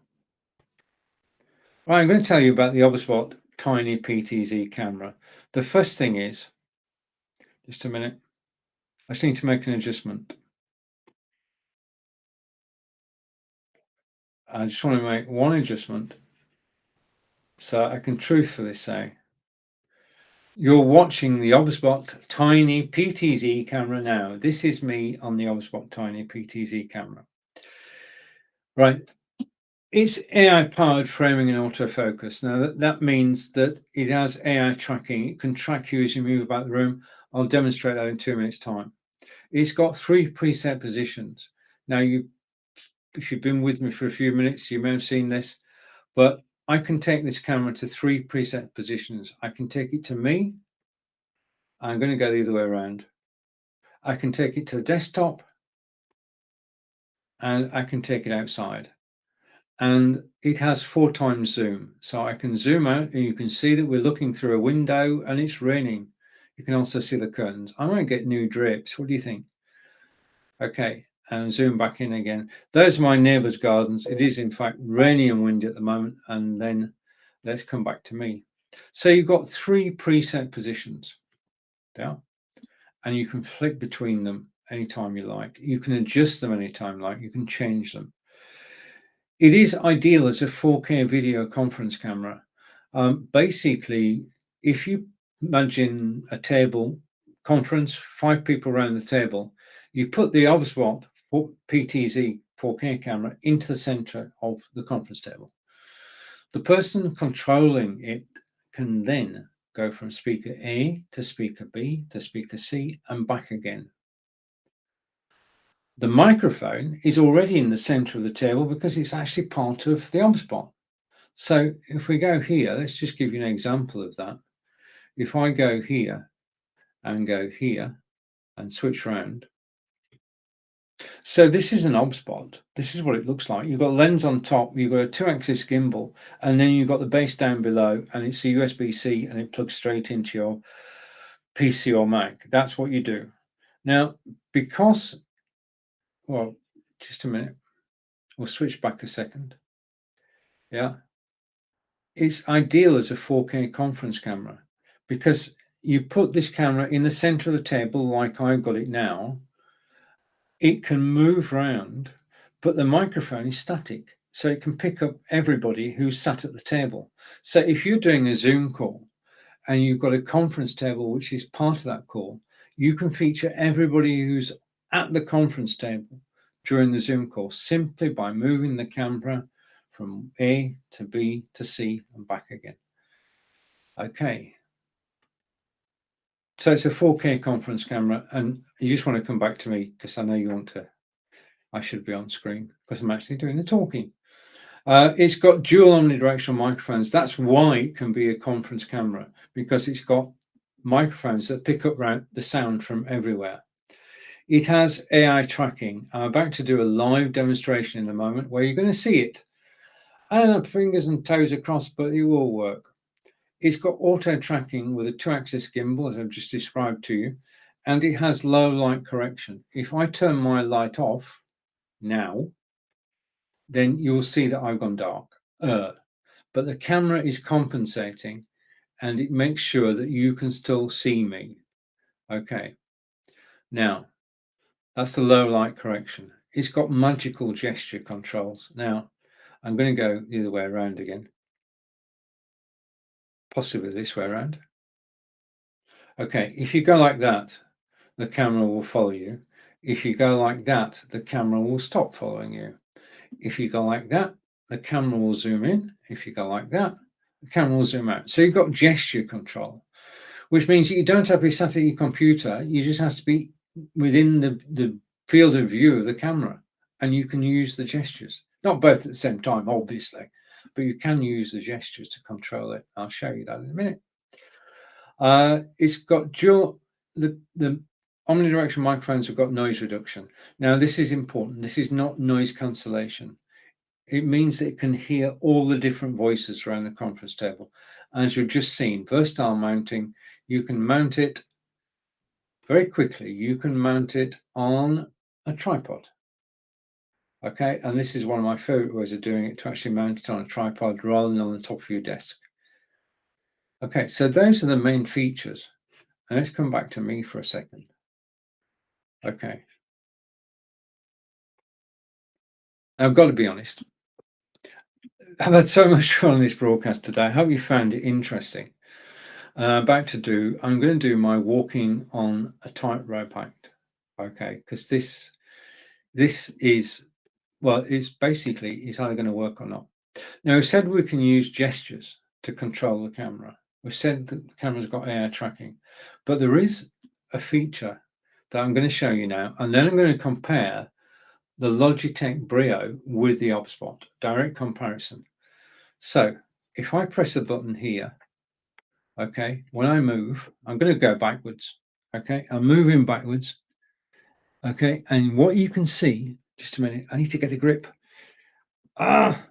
Speaker 1: Right, I'm going to tell you about the Obspot Tiny PTZ camera. The first thing is, just a minute, I just need to make an adjustment. I just want to make one adjustment so I can truthfully say, you're watching the Obspot Tiny PTZ camera now. This is me on the Obspot Tiny PTZ camera. Right, It's AI-powered framing and autofocus. Now, that means that it has AI tracking. It can track you as you move about the room. I'll demonstrate that in 2 minutes' time. It's got 3 preset positions. Now, if you've been with me for a few minutes, you may have seen this, but I can take this camera to 3 preset positions. I can take it to me. I'm going to go the other way around. I can take it to the desktop, and I can take it outside. And it has 4 times zoom. So I can zoom out and you can see that we're looking through a window and it's raining. You can also see the curtains. I might get new drapes. What do you think? Okay, and zoom back in again. Those are my neighbour's gardens. It is in fact rainy and windy at the moment. And then let's come back to me. So you've got 3 preset positions. Yeah. And you can flick between them anytime you like. You can adjust them anytime you like. You can change them. It is ideal as a 4K video conference camera. Basically, if you imagine a table conference, 5 people around the table, you put the Obspot PTZ 4K camera into the center of the conference table. The person controlling it can then go from speaker A to speaker B to speaker C and back again. The microphone is already in the center of the table because it's actually part of the Obspot. So if we go here, let's just give you an example of that. If I go here and switch around. So this is an Obspot. This is what it looks like. You've got a lens on top, you've got a 2-axis gimbal, and then you've got the base down below, and it's a USB-C, and it plugs straight into your PC or Mac. That's what you do. Now, because, well, just a minute. We'll switch back a second. Yeah. It's ideal as a 4K conference camera because you put this camera in the center of the table like I've got it now. It can move around, but the microphone is static. So it can pick up everybody who's sat at the table. So if you're doing a Zoom call and you've got a conference table, which is part of that call, you can feature everybody who's at the conference table during the Zoom call simply by moving the camera from A to B to C and back again. Okay. So it's a 4K conference camera, and you just want to come back to me because I know you want to. I should be on screen because I'm actually doing the talking. It's got dual omnidirectional microphones. That's why it can be a conference camera, because it's got microphones that pick up the sound from everywhere. It has AI tracking. I'm about to do a live demonstration in a moment where you're going to see it. And fingers and toes across, but it will work. It's got auto tracking with a 2-axis gimbal, as I've just described to you, and it has low light correction. If I turn my light off now, then you'll see that I've gone dark. But the camera is compensating and it makes sure that you can still see me. Okay. Now, that's the low light correction. It's got magical gesture controls. Now, I'm going to go the other way around again. Possibly this way around. Okay, if you go like that, the camera will follow you. If you go like that, the camera will stop following you. If you go like that, the camera will zoom in. If you go like that, the camera will zoom out. So you've got gesture control, which means you don't have to be sat at your computer. You just have to be within the field of view of the camera, and you can use the gestures. Not both at the same time, obviously, but you can use the gestures to control it. I'll show you that in a minute. It's got dual, the omnidirectional microphones have got noise reduction. Now, this is important. This is not noise cancellation. It means that it can hear all the different voices around the conference table. As you've just seen, versatile mounting, you can mount it very quickly. You can mount it on a tripod. Okay, and this is one of my favorite ways of doing it, to actually mount it on a tripod rather than on the top of your desk. Okay, so those are the main features. And let's come back to me for a second. Okay. I've got to be honest. I've had so much fun on this broadcast today. I hope you found it interesting. I'm going to do my walking on a tightrope act. Okay, because this is well, it's basically it's either going to work or not. Now, we've said we can use gestures to control the camera. We've said that the camera's got AI tracking, but there is a feature that I'm going to show you now, and then I'm going to compare the Logitech Braille with the OBSBot, direct comparison. So if I press a button here, okay, when I move, I'm going to go backwards. Okay, I'm moving backwards. Okay, and what you can see, just a minute, I need to get a grip. Ah,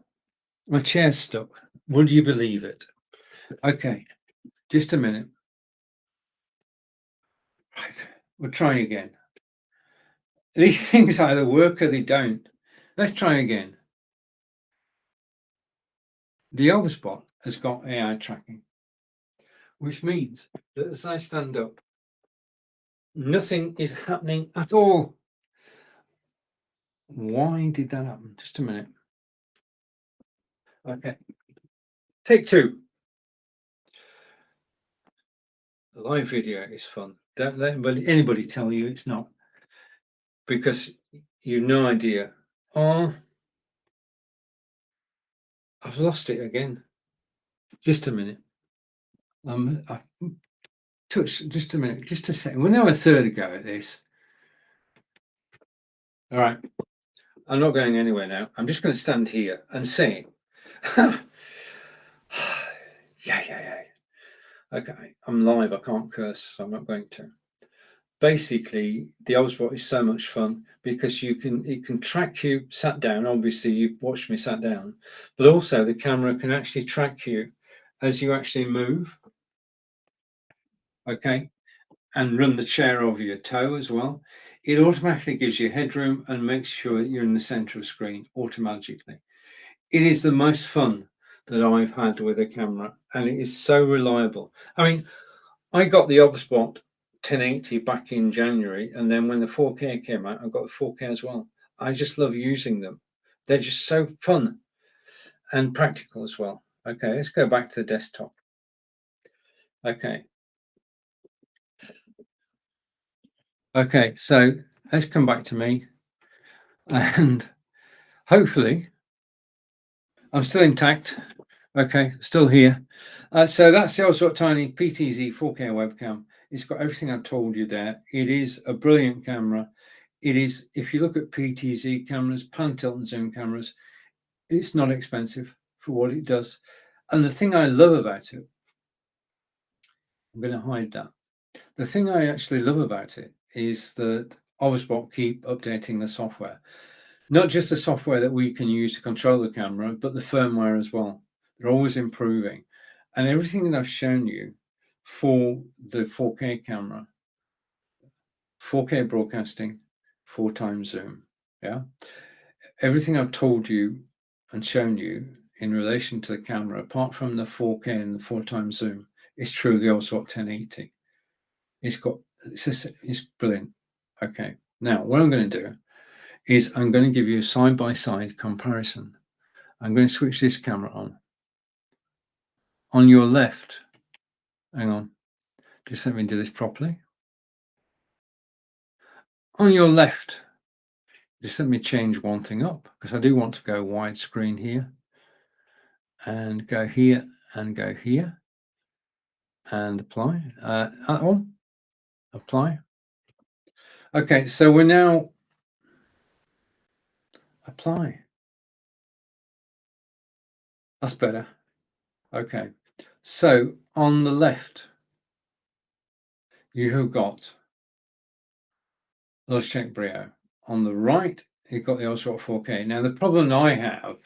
Speaker 1: my chair's stuck. Would you believe it? Okay, just a minute. Right, we'll try again. These things either work or they don't. Let's try again. The OBSBot has got AI tracking, which means that as I stand up, nothing is happening at all. Why did that happen? Just a minute. Okay. Take two. Live video is fun. Don't let anybody tell you it's not, because you've no idea. Oh, I've lost it again. Just a minute. I touched, just a minute, just a second. We're now a third ago at this. All right. I'm not going anywhere now. I'm just going to stand here and say, yeah. Okay, I'm live. I can't curse, so I'm not going to. Basically, the OBSBot is so much fun because it can track you sat down. Obviously, you watched me sat down, but also the camera can actually track you as you actually move. Okay, and run the chair over your toe as well. It automatically gives you headroom and makes sure that you're in the center of the screen automatically. It is the most fun that I've had with a camera, and it is so reliable. I mean, I got the OBSBot 1080 back in January, and then when the 4K came out, I got the 4K as well. I just love using them. They're just so fun and practical as well. Okay, let's go back to the desktop. Okay. Okay, so let's come back to me, and hopefully I'm still intact. Okay, still here. So that's the OBSBot Tiny PTZ 4K webcam. It's got everything I told you there. It is a brilliant camera. It is, if you look at PTZ cameras, pan, tilt, and zoom cameras, it's not expensive for what it does. And the thing I love about it, I'm going to hide that. The thing I actually love about it is that OBSBot keep updating the software. Not just the software that we can use to control the camera, but the firmware as well. They're always improving. And everything that I've shown you for the 4K camera, 4K broadcasting, 4x zoom, yeah? Everything I've told you and shown you in relation to the camera, apart from the 4K and the 4x zoom, is true of the OBSBot 1080. It's brilliant. Okay, now what I'm going to do is I'm going to give you a side-by-side comparison. I'm going to switch this camera on. On your left, hang on, just let me do this properly. On your left, just let me change one thing up, because I do want to go widescreen here, and go here, and go here, and apply. That one, apply. Okay, so we're now apply. That's better. Okay, so on the left, you have got Logitech Braille. On the right, you've got the OBSBot 4K. Now, the problem I have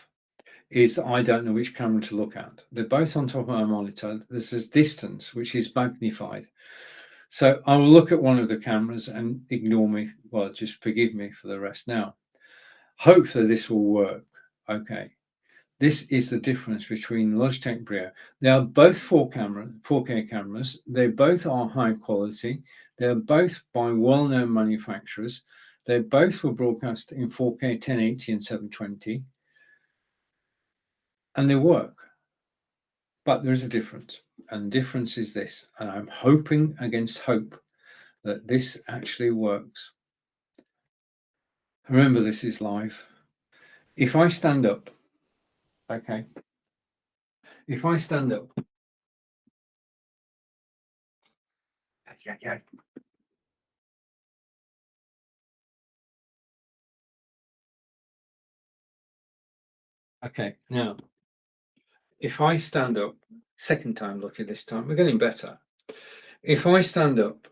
Speaker 1: is I don't know which camera to look at. They're both on top of my monitor. There's this distance, which is magnified. So I will look at one of the cameras and ignore me. Well, just forgive me for the rest now. Hopefully this will work. Okay. This is the difference between Logitech Braille. They are both 4K cameras. They both are high quality. They're both by well-known manufacturers. They both were broadcast in 4K 1080 and 720. And they work. But there is a difference. And the difference is this. And I'm hoping against hope that this actually works. Remember, this is live. If I stand up, okay, if I stand up, okay, now, if I stand up, second time lucky this time, we're getting better. If I stand up,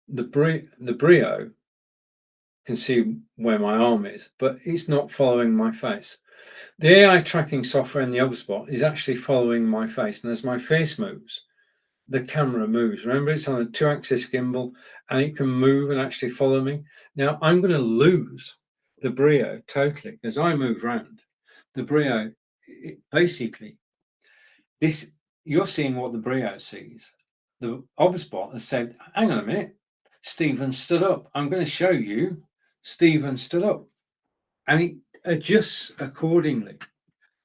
Speaker 1: the Brio can see where my arm is, but it's not following my face. The AI tracking software in the HubSpot is actually following my face, and as my face moves, the camera moves. Remember, it's on a 2-axis gimbal, and it can move and actually follow me. Now, I'm going to lose the Brio totally as I move around. The Brio, basically, this, you're seeing what the Brio sees. The HubSpot has said, hang on a minute, Stephen stood up. I'm going to show you Stephen stood up. And it adjusts accordingly.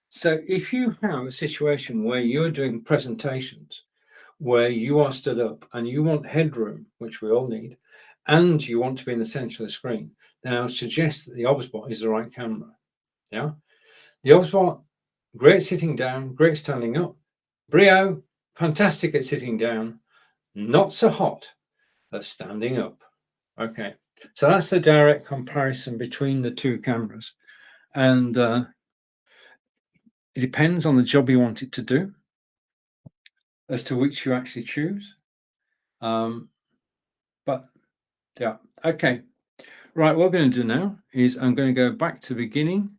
Speaker 1: So if you have a situation where you're doing presentations, where you are stood up and you want headroom, which we all need, and you want to be in the center of the screen, then I would suggest that the HubSpot is the right camera. Yeah. The HubSpot, great sitting down, great standing up. Brio, fantastic at sitting down, not so hot at standing up. Okay. So that's the direct comparison between the two cameras. And it depends on the job you want it to do as to which you actually choose. But yeah, okay. Right, what we're going to do now is I'm going to go back to the beginning.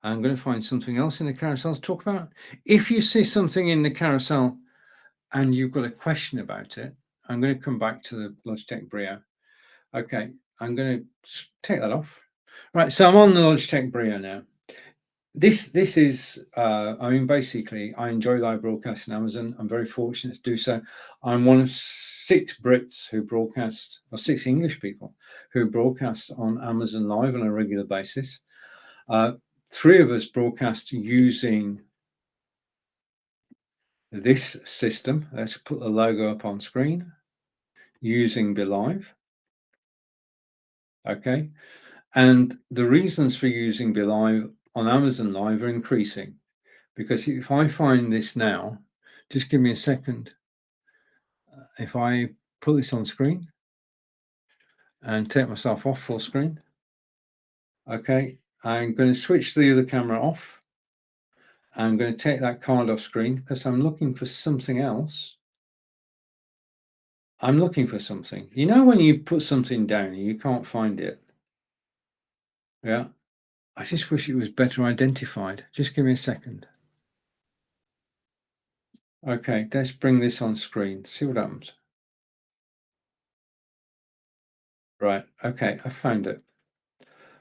Speaker 1: I'm going to find something else in the carousel to talk about. If you see something in the carousel and you've got a question about it, I'm going to come back to the Logitech Brio. Okay, I'm going to take that off. Right, so I'm on the Logitech Brio now. This is, I mean, basically, I enjoy live broadcasting on Amazon. I'm very fortunate to do so. I'm one of 6 Brits who broadcast, or 6 English people who broadcast on Amazon Live on a regular basis. 3 of us broadcast using this system. Let's put the logo up on screen, using Be Live. Okay, and the reasons for using Be Live on Amazon Live are increasing. Because if I find this now, just give me a second. If I put this on screen and take myself off full screen, okay, I'm going to switch the other camera off. I'm going to take that card off screen because I'm looking for something else. I'm looking for something. You know when you put something down and you can't find it? Yeah. I just wish it was better identified. Just give me a second. Okay, let's bring this on screen. See what happens. Right. Okay, I found it.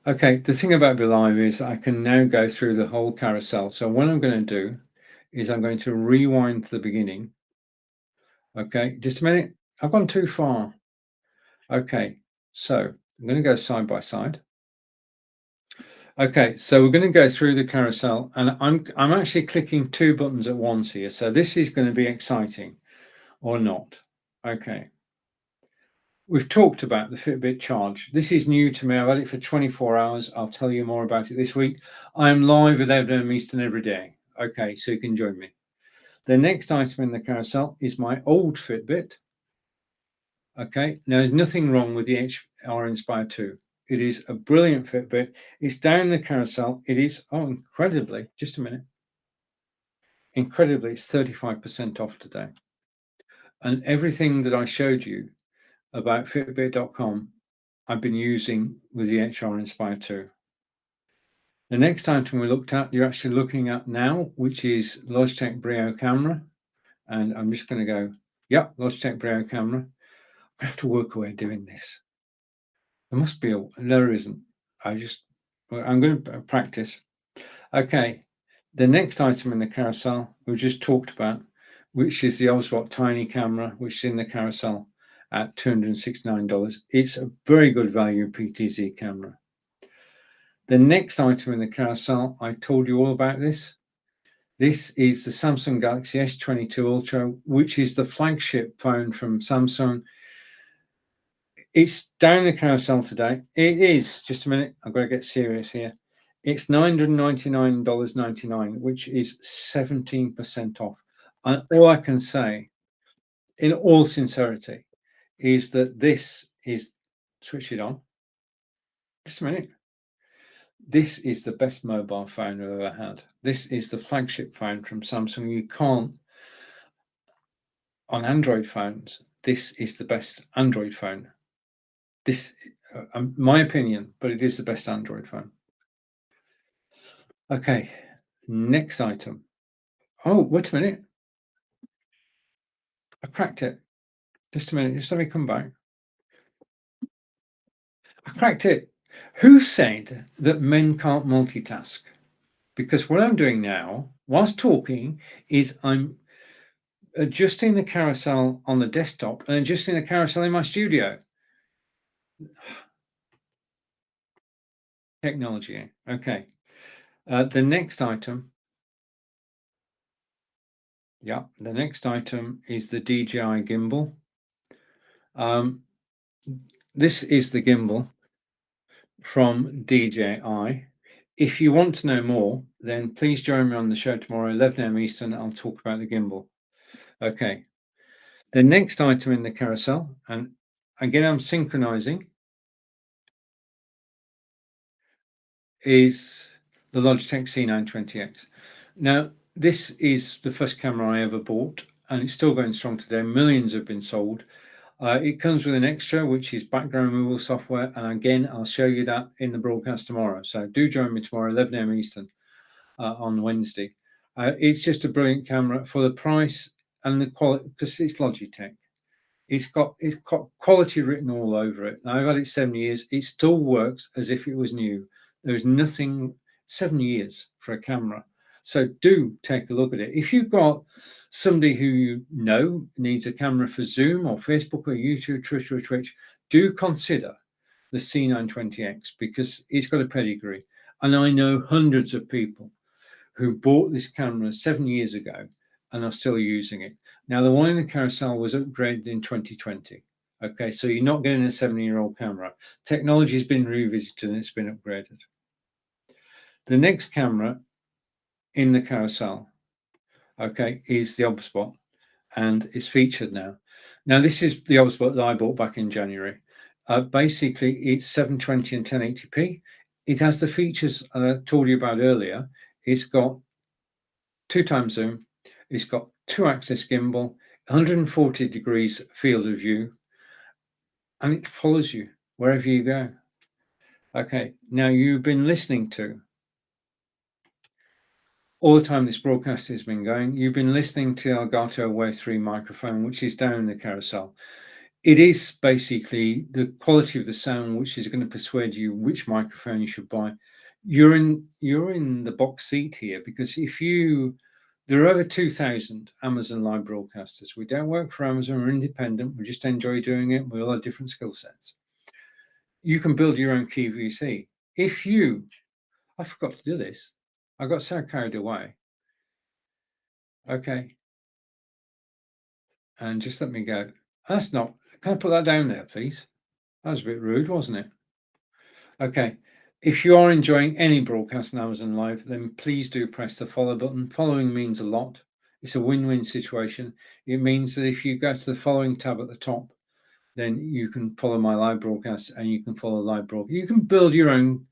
Speaker 1: Okay, the thing about Be Live is I can now go through the whole carousel. So what I'm going to do is I'm going to rewind to the beginning. Okay, just a minute. I've gone too far. Okay, so I'm going to go side by side. Okay, so we're going to go through the carousel, and I'm actually clicking 2 buttons at once here. So this is going to be exciting or not. Okay. We've talked about the Fitbit Charge. This is new to me. I've had it for 24 hours. I'll tell you more about it this week. I'm live with Evan Easton every day. Okay, so you can join me. The next item in the carousel is my old Fitbit. Okay, now there's nothing wrong with the HR Inspire 2. It is a brilliant Fitbit. It's down the carousel. It is, oh, incredibly, just a minute. Incredibly, it's 35% off today. And everything that I showed you about Fitbit.com, I've been using with the HR Inspire 2. The next item we looked at, you're actually looking at now, which is Logitech Brio camera. And I'm just going to go, yep, Logitech Brio camera. I have to work away doing this. There must be there isn't. I'm going to practice. Okay, the next item in the carousel we just talked about, which is the HubSpot Tiny camera, which is in the carousel at $269. It's a very good value PTZ camera. The next item in the carousel, I told you all about this. This is the Samsung Galaxy S22 Ultra, which is the flagship phone from Samsung. It's down the carousel today. It is, just a minute, I've got to get serious here. It's $999.99, which is 17% off. And all I can say, in all sincerity, is that this is, switch it on. Just a minute. This is the best mobile phone I've ever had. This is the flagship phone from Samsung. You can't, on Android phones, this is the best Android phone. This, my opinion, but it is the best Android phone. Okay, next item. Oh, wait a minute. I cracked it. Just a minute. Just let me come back. I cracked it. Who said that men can't multitask? Because what I'm doing now, whilst talking, is I'm adjusting the carousel on the desktop and adjusting the carousel in my studio. Technology. Okay. The next item. Yeah, the next item is the DJI gimbal. This is the gimbal from DJI. If you want to know more, then please join me on the show tomorrow, 11 a.m. Eastern. I'll talk about the gimbal. Okay. The next item in the carousel, and again, I'm synchronizing, is the Logitech C920x. Now, this is the first camera I ever bought, and it's still going strong today. Millions have been sold. It comes with an extra, which is background removal software. And again, I'll show you that in the broadcast tomorrow. So do join me tomorrow, 11 a.m. Eastern, on Wednesday. It's just a brilliant camera for the price and the quality, because it's Logitech. It's got quality written all over it. Now, I've had it 7 years. It still works as if it was new. There's nothing, 7 years for a camera. So do take a look at it. If you've got somebody who you know needs a camera for Zoom or Facebook or YouTube, Twitter or Twitch, do consider the C920X because it's got a pedigree. And I know hundreds of people who bought this camera 7 years ago and are still using it. Now, the one in the carousel was upgraded in 2020. Okay, so you're not getting a 7-year-old camera. Technology has been revisited and it's been upgraded. The next camera in the carousel, okay, is the OBSBot, and it's featured now. Now, this is the OBSBot that I bought back in January. Basically, it's 720 and 1080p. It has the features I told you about earlier. It's got 2x zoom. It's got 2-axis gimbal, 140 degrees field of view, and it follows you wherever you go. Okay, now you've been listening to, all the time this broadcast has been going, you've been listening to Elgato Wave 3 microphone, which is down in the carousel. It is basically the quality of the sound which is going to persuade you which microphone you should buy. You're in the box seat here, because there are over 2,000 Amazon live broadcasters. We don't work for Amazon, we're independent, we just enjoy doing it. We all have different skill sets. You can build your own QVC. I forgot to do this. I got so carried away. Okay. And just let me go. That's not, can I put that down there, please? That was a bit rude, wasn't it? Okay. If you are enjoying any broadcast on Amazon Live, then please do press the follow button. Following means a lot. It's a win-win situation. It means that if you go to the following tab at the top, then you can follow my live broadcast and you can follow live broadcast. You can build your own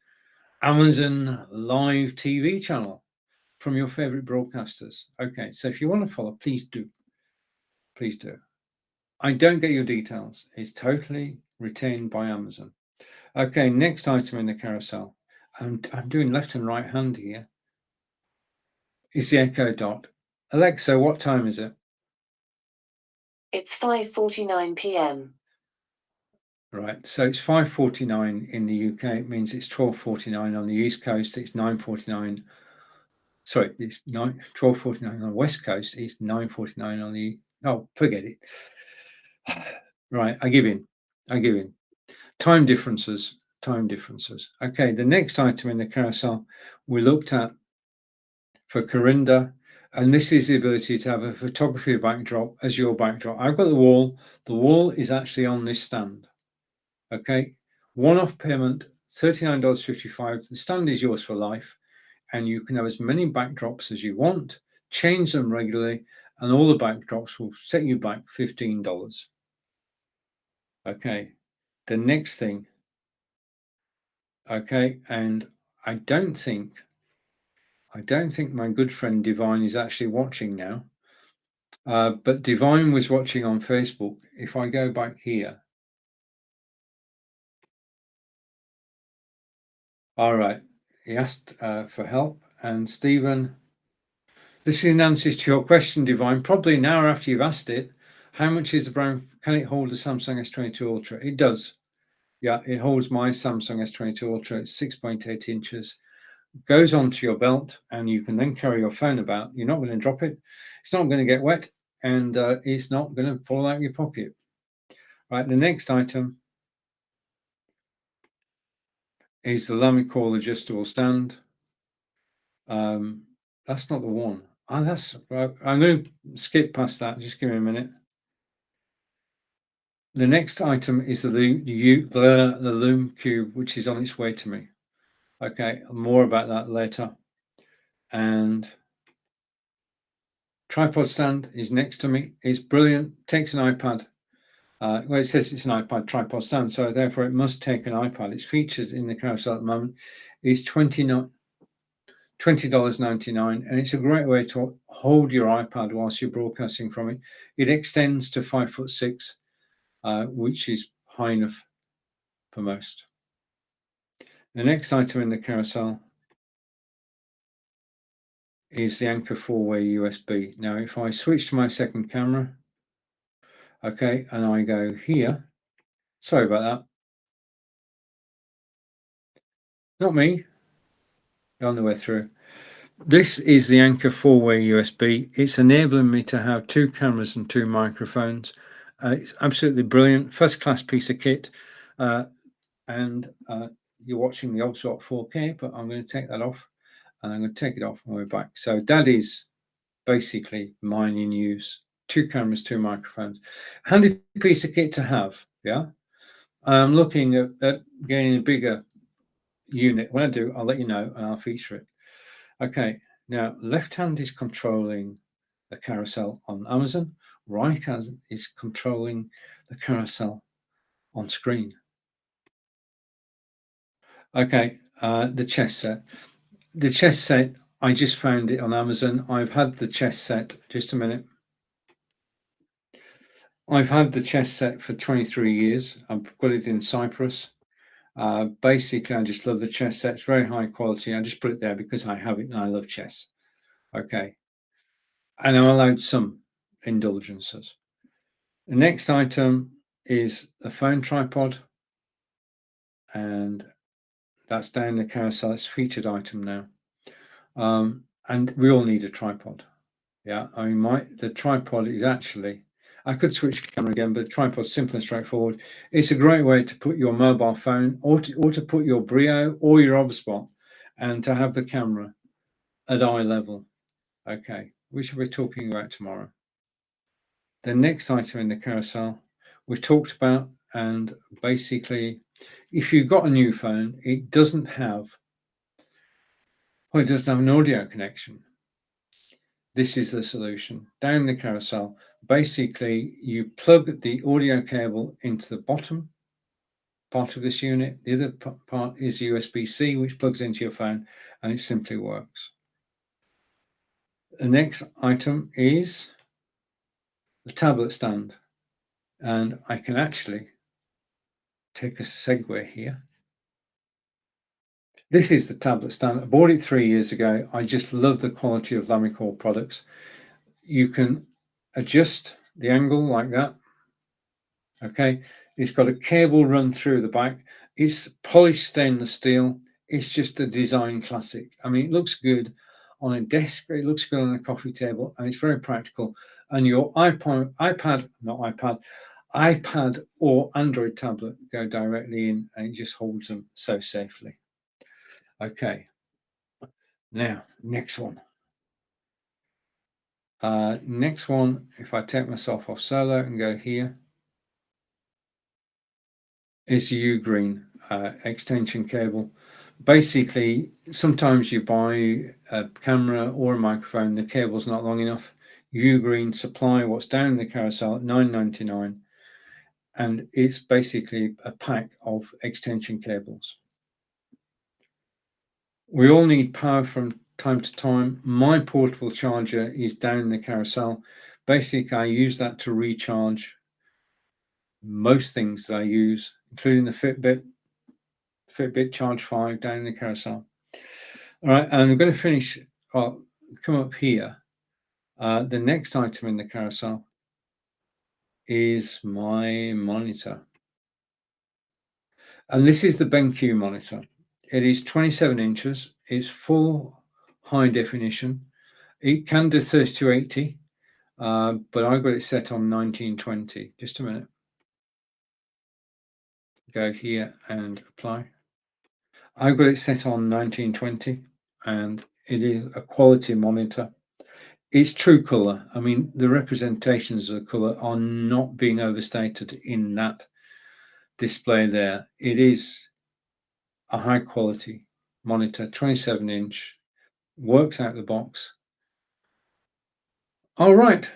Speaker 1: Amazon Live TV channel from your favorite broadcasters. Okay, so if you want to follow, please do. Please do. I don't get your details. It's totally retained by Amazon. Okay, next item in the carousel. I'm doing left and right hand here. Is the Echo Dot. Alexa, what time is it?
Speaker 2: It's 5:49 p.m.
Speaker 1: Right, so it's 5:49 in the UK. It means it's 12:49 on the East Coast. It's 9:49. Sorry, it's 12:49 on the West Coast. It's 9:49 on the. Oh, forget it. Right, I give in. Time differences. Okay, the next item in the carousel we looked at for Corinda, and this is the ability to have a photography backdrop as your backdrop. I've got the wall. The wall is actually on this stand. Okay, one-off payment $39.55. The stand is yours for life, and you can have as many backdrops as you want, change them regularly, and all the backdrops will set you back $15. Okay, the next thing, okay, and I don't think my good friend Divine is actually watching now, but Divine was watching on Facebook. If I go back here, all right, he asked for help, and Stephen, this is an answer to your question, Divine, probably an hour after you've asked it. How much is the Brown? Can it hold the Samsung S22 Ultra? It does. Yeah, it holds my Samsung S22 Ultra. It's 6.8 inches. Goes onto your belt, and you can then carry your phone about. You're not going to drop it. It's not going to get wet, and it's not going to fall out of your pocket. Right, the next item is the Lamical adjustable stand. That's not the one. Oh, that's. I'm going to skip past that. Just give me a minute. The next item is the Loom Cube, which is on its way to me. Okay, more about that later. And tripod stand is next to me. It's brilliant. Takes an iPad. Well, it says it's an iPad tripod stand, so therefore it must take an iPad. It's featured in the carousel at the moment. It's $20.99, and it's a great way to hold your iPad whilst you're broadcasting from it. It extends to 5'6", which is high enough for most. The next item in the carousel is the Anker 4-way USB. Now, if I switch to my second camera, okay, and I go here, sorry about that. Not me, on the way through. This is the Anker 4-way USB. It's enabling me to have 2 cameras and 2 microphones. It's absolutely brilliant, first-class piece of kit. And you're watching the Ultra 4K, but I'm going to take that off, and I'm going to take it off on my way back. So that is basically mine in use. 2 cameras, 2 microphones. Handy piece of kit to have, yeah? I'm looking at getting a bigger unit. When I do, I'll let you know, and I'll feature it. Okay, now left hand is controlling the carousel on Amazon. Right hand is controlling the carousel on screen. Okay, the chess set. The chess set, I just found it on Amazon. I've had the chess set, just a minute. I've had the chess set for 23 years. I've got it in Cyprus. Basically, I just love the chess set. It's very high quality. I just put it there because I have it and I love chess. Okay. And I'm allowed some indulgences. The next item is a phone tripod. And that's down the carousel. It's a featured item now. And we all need a tripod. Yeah, I mean, the tripod is actually, I could switch camera again, but the tripod's simple and straightforward. It's a great way to put your mobile phone or to put your Braille or your OBSBot and to have the camera at eye level. Okay, which we're talking about tomorrow. The next item in the carousel we've talked about, and basically, if you've got a new phone, it doesn't have an audio connection. This is the solution. Down the carousel, basically you plug the audio cable into the bottom part of this unit. The other part is USB-C, which plugs into your phone, and it simply works. The next item is the tablet stand, and I can actually take a segue here. This is the tablet stand. I bought it 3 years ago. I just love the quality of Lamical products. You can adjust the angle like that. Okay, it's got a cable run through the back. It's polished stainless steel. It's just a design classic. I mean, it looks good on a desk. It looks good on a coffee table, and it's very practical. And your iPad or Android tablet go directly in, and it just holds them so safely. Okay, now next one. Next one, if I take myself off solo and go here, is U Green. extension cable. Basically, sometimes you buy a camera or a microphone, the cable's not long enough. Ugreen supply what's down the carousel at $9.99, and it's basically a pack of extension cables. We all need power from time to time. My portable charger is down in the carousel. Basically, I use that to recharge most things that I use, including the Fitbit Charge 5 down in the carousel. All right, and I'm going to finish, come up here. The next item in the carousel is my monitor. And this is the BenQ monitor. It is 27 inches. It's full high definition. It can do 3280, but I've got it set on 1920. Just a minute. Go here and apply. I've got it set on 1920, and it is a quality monitor. It's true color. I mean, the representations of the color are not being overstated in that display there. It is a high quality monitor, 27 inch, works out the box. All right.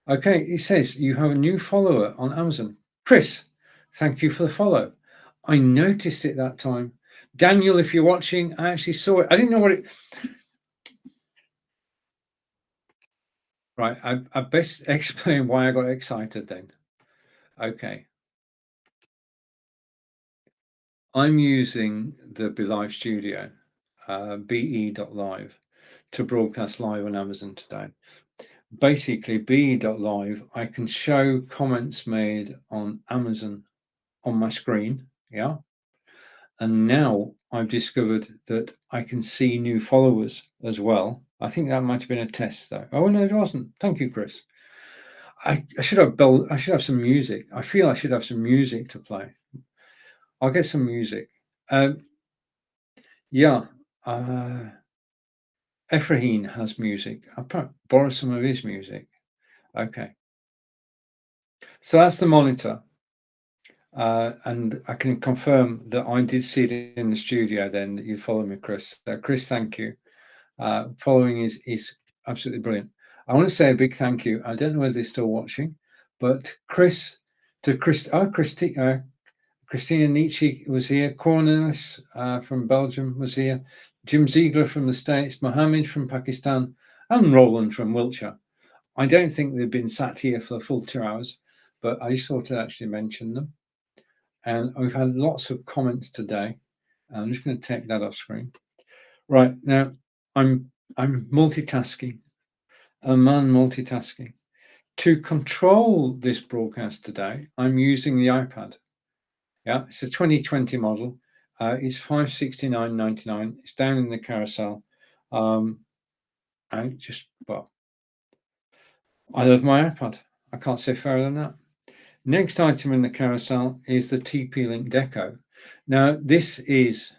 Speaker 1: Okay, it says you have a new follower on Amazon. Chris, thank you for the follow. I noticed it that time. Daniel, if you're watching, I actually saw it. I didn't know what it... Right, I best explain why I got excited then. Okay. I'm using the Be Live Studio, be.live, to broadcast live on Amazon today. Basically, be.live, I can show comments made on Amazon on my screen, yeah? And now I've discovered that I can see new followers as well. I think that might have been a test though. Oh no, it wasn't. Thank you, Chris. I should have some music. I feel I should have some music to play. I'll get some music. Yeah. Ephraim has music. I'll probably borrow some of his music. Okay. So that's the monitor. And I can confirm that I did see it in the studio then, that you follow me, Chris. So Chris, thank you. Following is absolutely brilliant. I want to say a big thank you. I don't know whether they're still watching, but Christina Nietzsche was here. Cornelis from Belgium was here. Jim Ziegler from the States, Mohammed from Pakistan, and Roland from Wiltshire. I don't think they've been sat here for the full 2 hours, but I just thought I'd actually mention them. And we've had lots of comments today. I'm just going to take that off screen. Right, now I'm multitasking, a man multitasking. To control this broadcast today, I'm using the iPad. Yeah, it's a 2020 model. It's $569.99. It's down in the carousel. I love my iPad. I can't say fairer than that. Next item in the carousel is the TP-Link Deco. Now, this is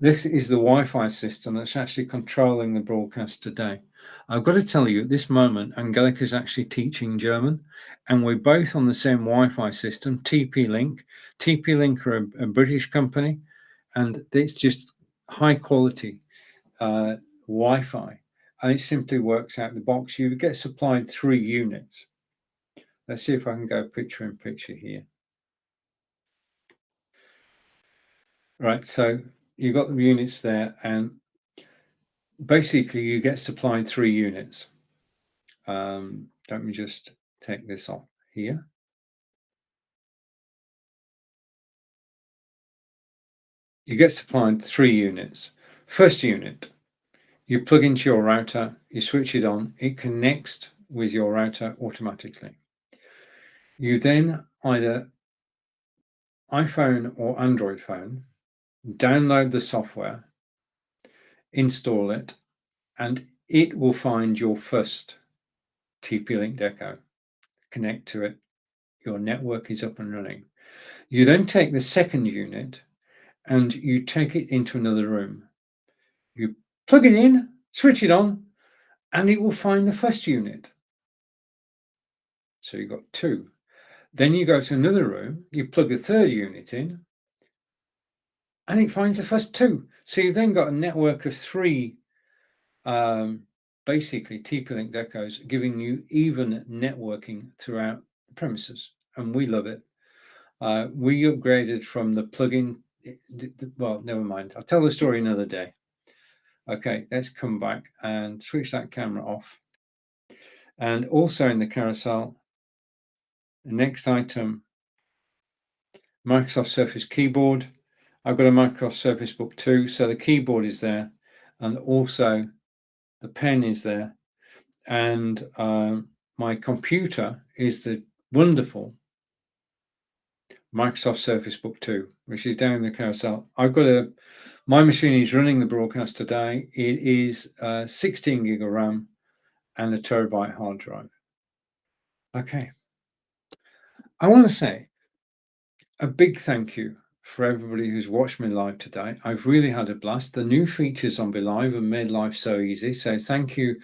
Speaker 1: the Wi-Fi system that's actually controlling the broadcast today. I've got to tell you, at this moment, Angelica is actually teaching German, and we're both on the same Wi-Fi system, TP-Link. TP-Link are a British company, and it's just high quality Wi-Fi, and it simply works out the box. You get supplied 3 units. Let's see if I can go picture in picture here. Right, so you've got the units there, and basically you get supplied 3 units. Let me just take this off here. You get supplied 3 units. First unit, you plug into your router, you switch it on, it connects with your router automatically. You then either iPhone or Android phone, download the software, install it, and it will find your first TP-Link Deco. Connect to it. Your network is up and running. You then take the second unit and you take it into another room. You plug it in, switch it on, and it will find the first unit. So you've got 2. Then you go to another room, you plug a third unit in, and it finds the first two. So you've then got a network of three, basically TP-Link Decos, giving you even networking throughout the premises, and we love it. We upgraded from the plugin. Well, never mind. I'll tell the story another day. Okay, let's come back and switch that camera off. And also in the carousel, the next item, Microsoft Surface keyboard. I've got a Microsoft Surface Book 2, so the keyboard is there, and also the pen is there, and my computer is the wonderful Microsoft Surface Book 2, which is down in the carousel. My machine is running the broadcast today. It is 16 gig of RAM and a terabyte hard drive. Okay. I want to say a big thank you for everybody who's watched me live today. I've really had a blast. The new features on BeLive have made life so easy. So thank you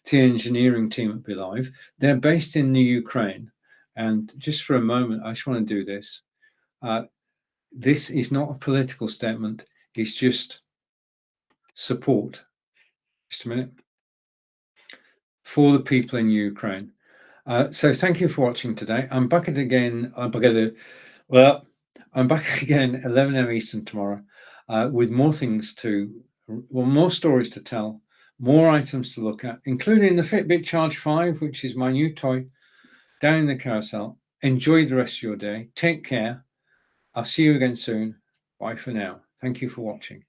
Speaker 1: to the engineering team at BeLive. They're based in the Ukraine. And just for a moment, I just want to do this. This is not a political statement. It's just support. Just a minute. For the people in Ukraine. So thank you for watching today. I'm back again 11 a.m. Eastern tomorrow with more more stories to tell, more items to look at, including the Fitbit Charge 5, which is my new toy, down in the carousel. Enjoy the rest of your day. Take care. I'll see you again soon. Bye for now. Thank you for watching.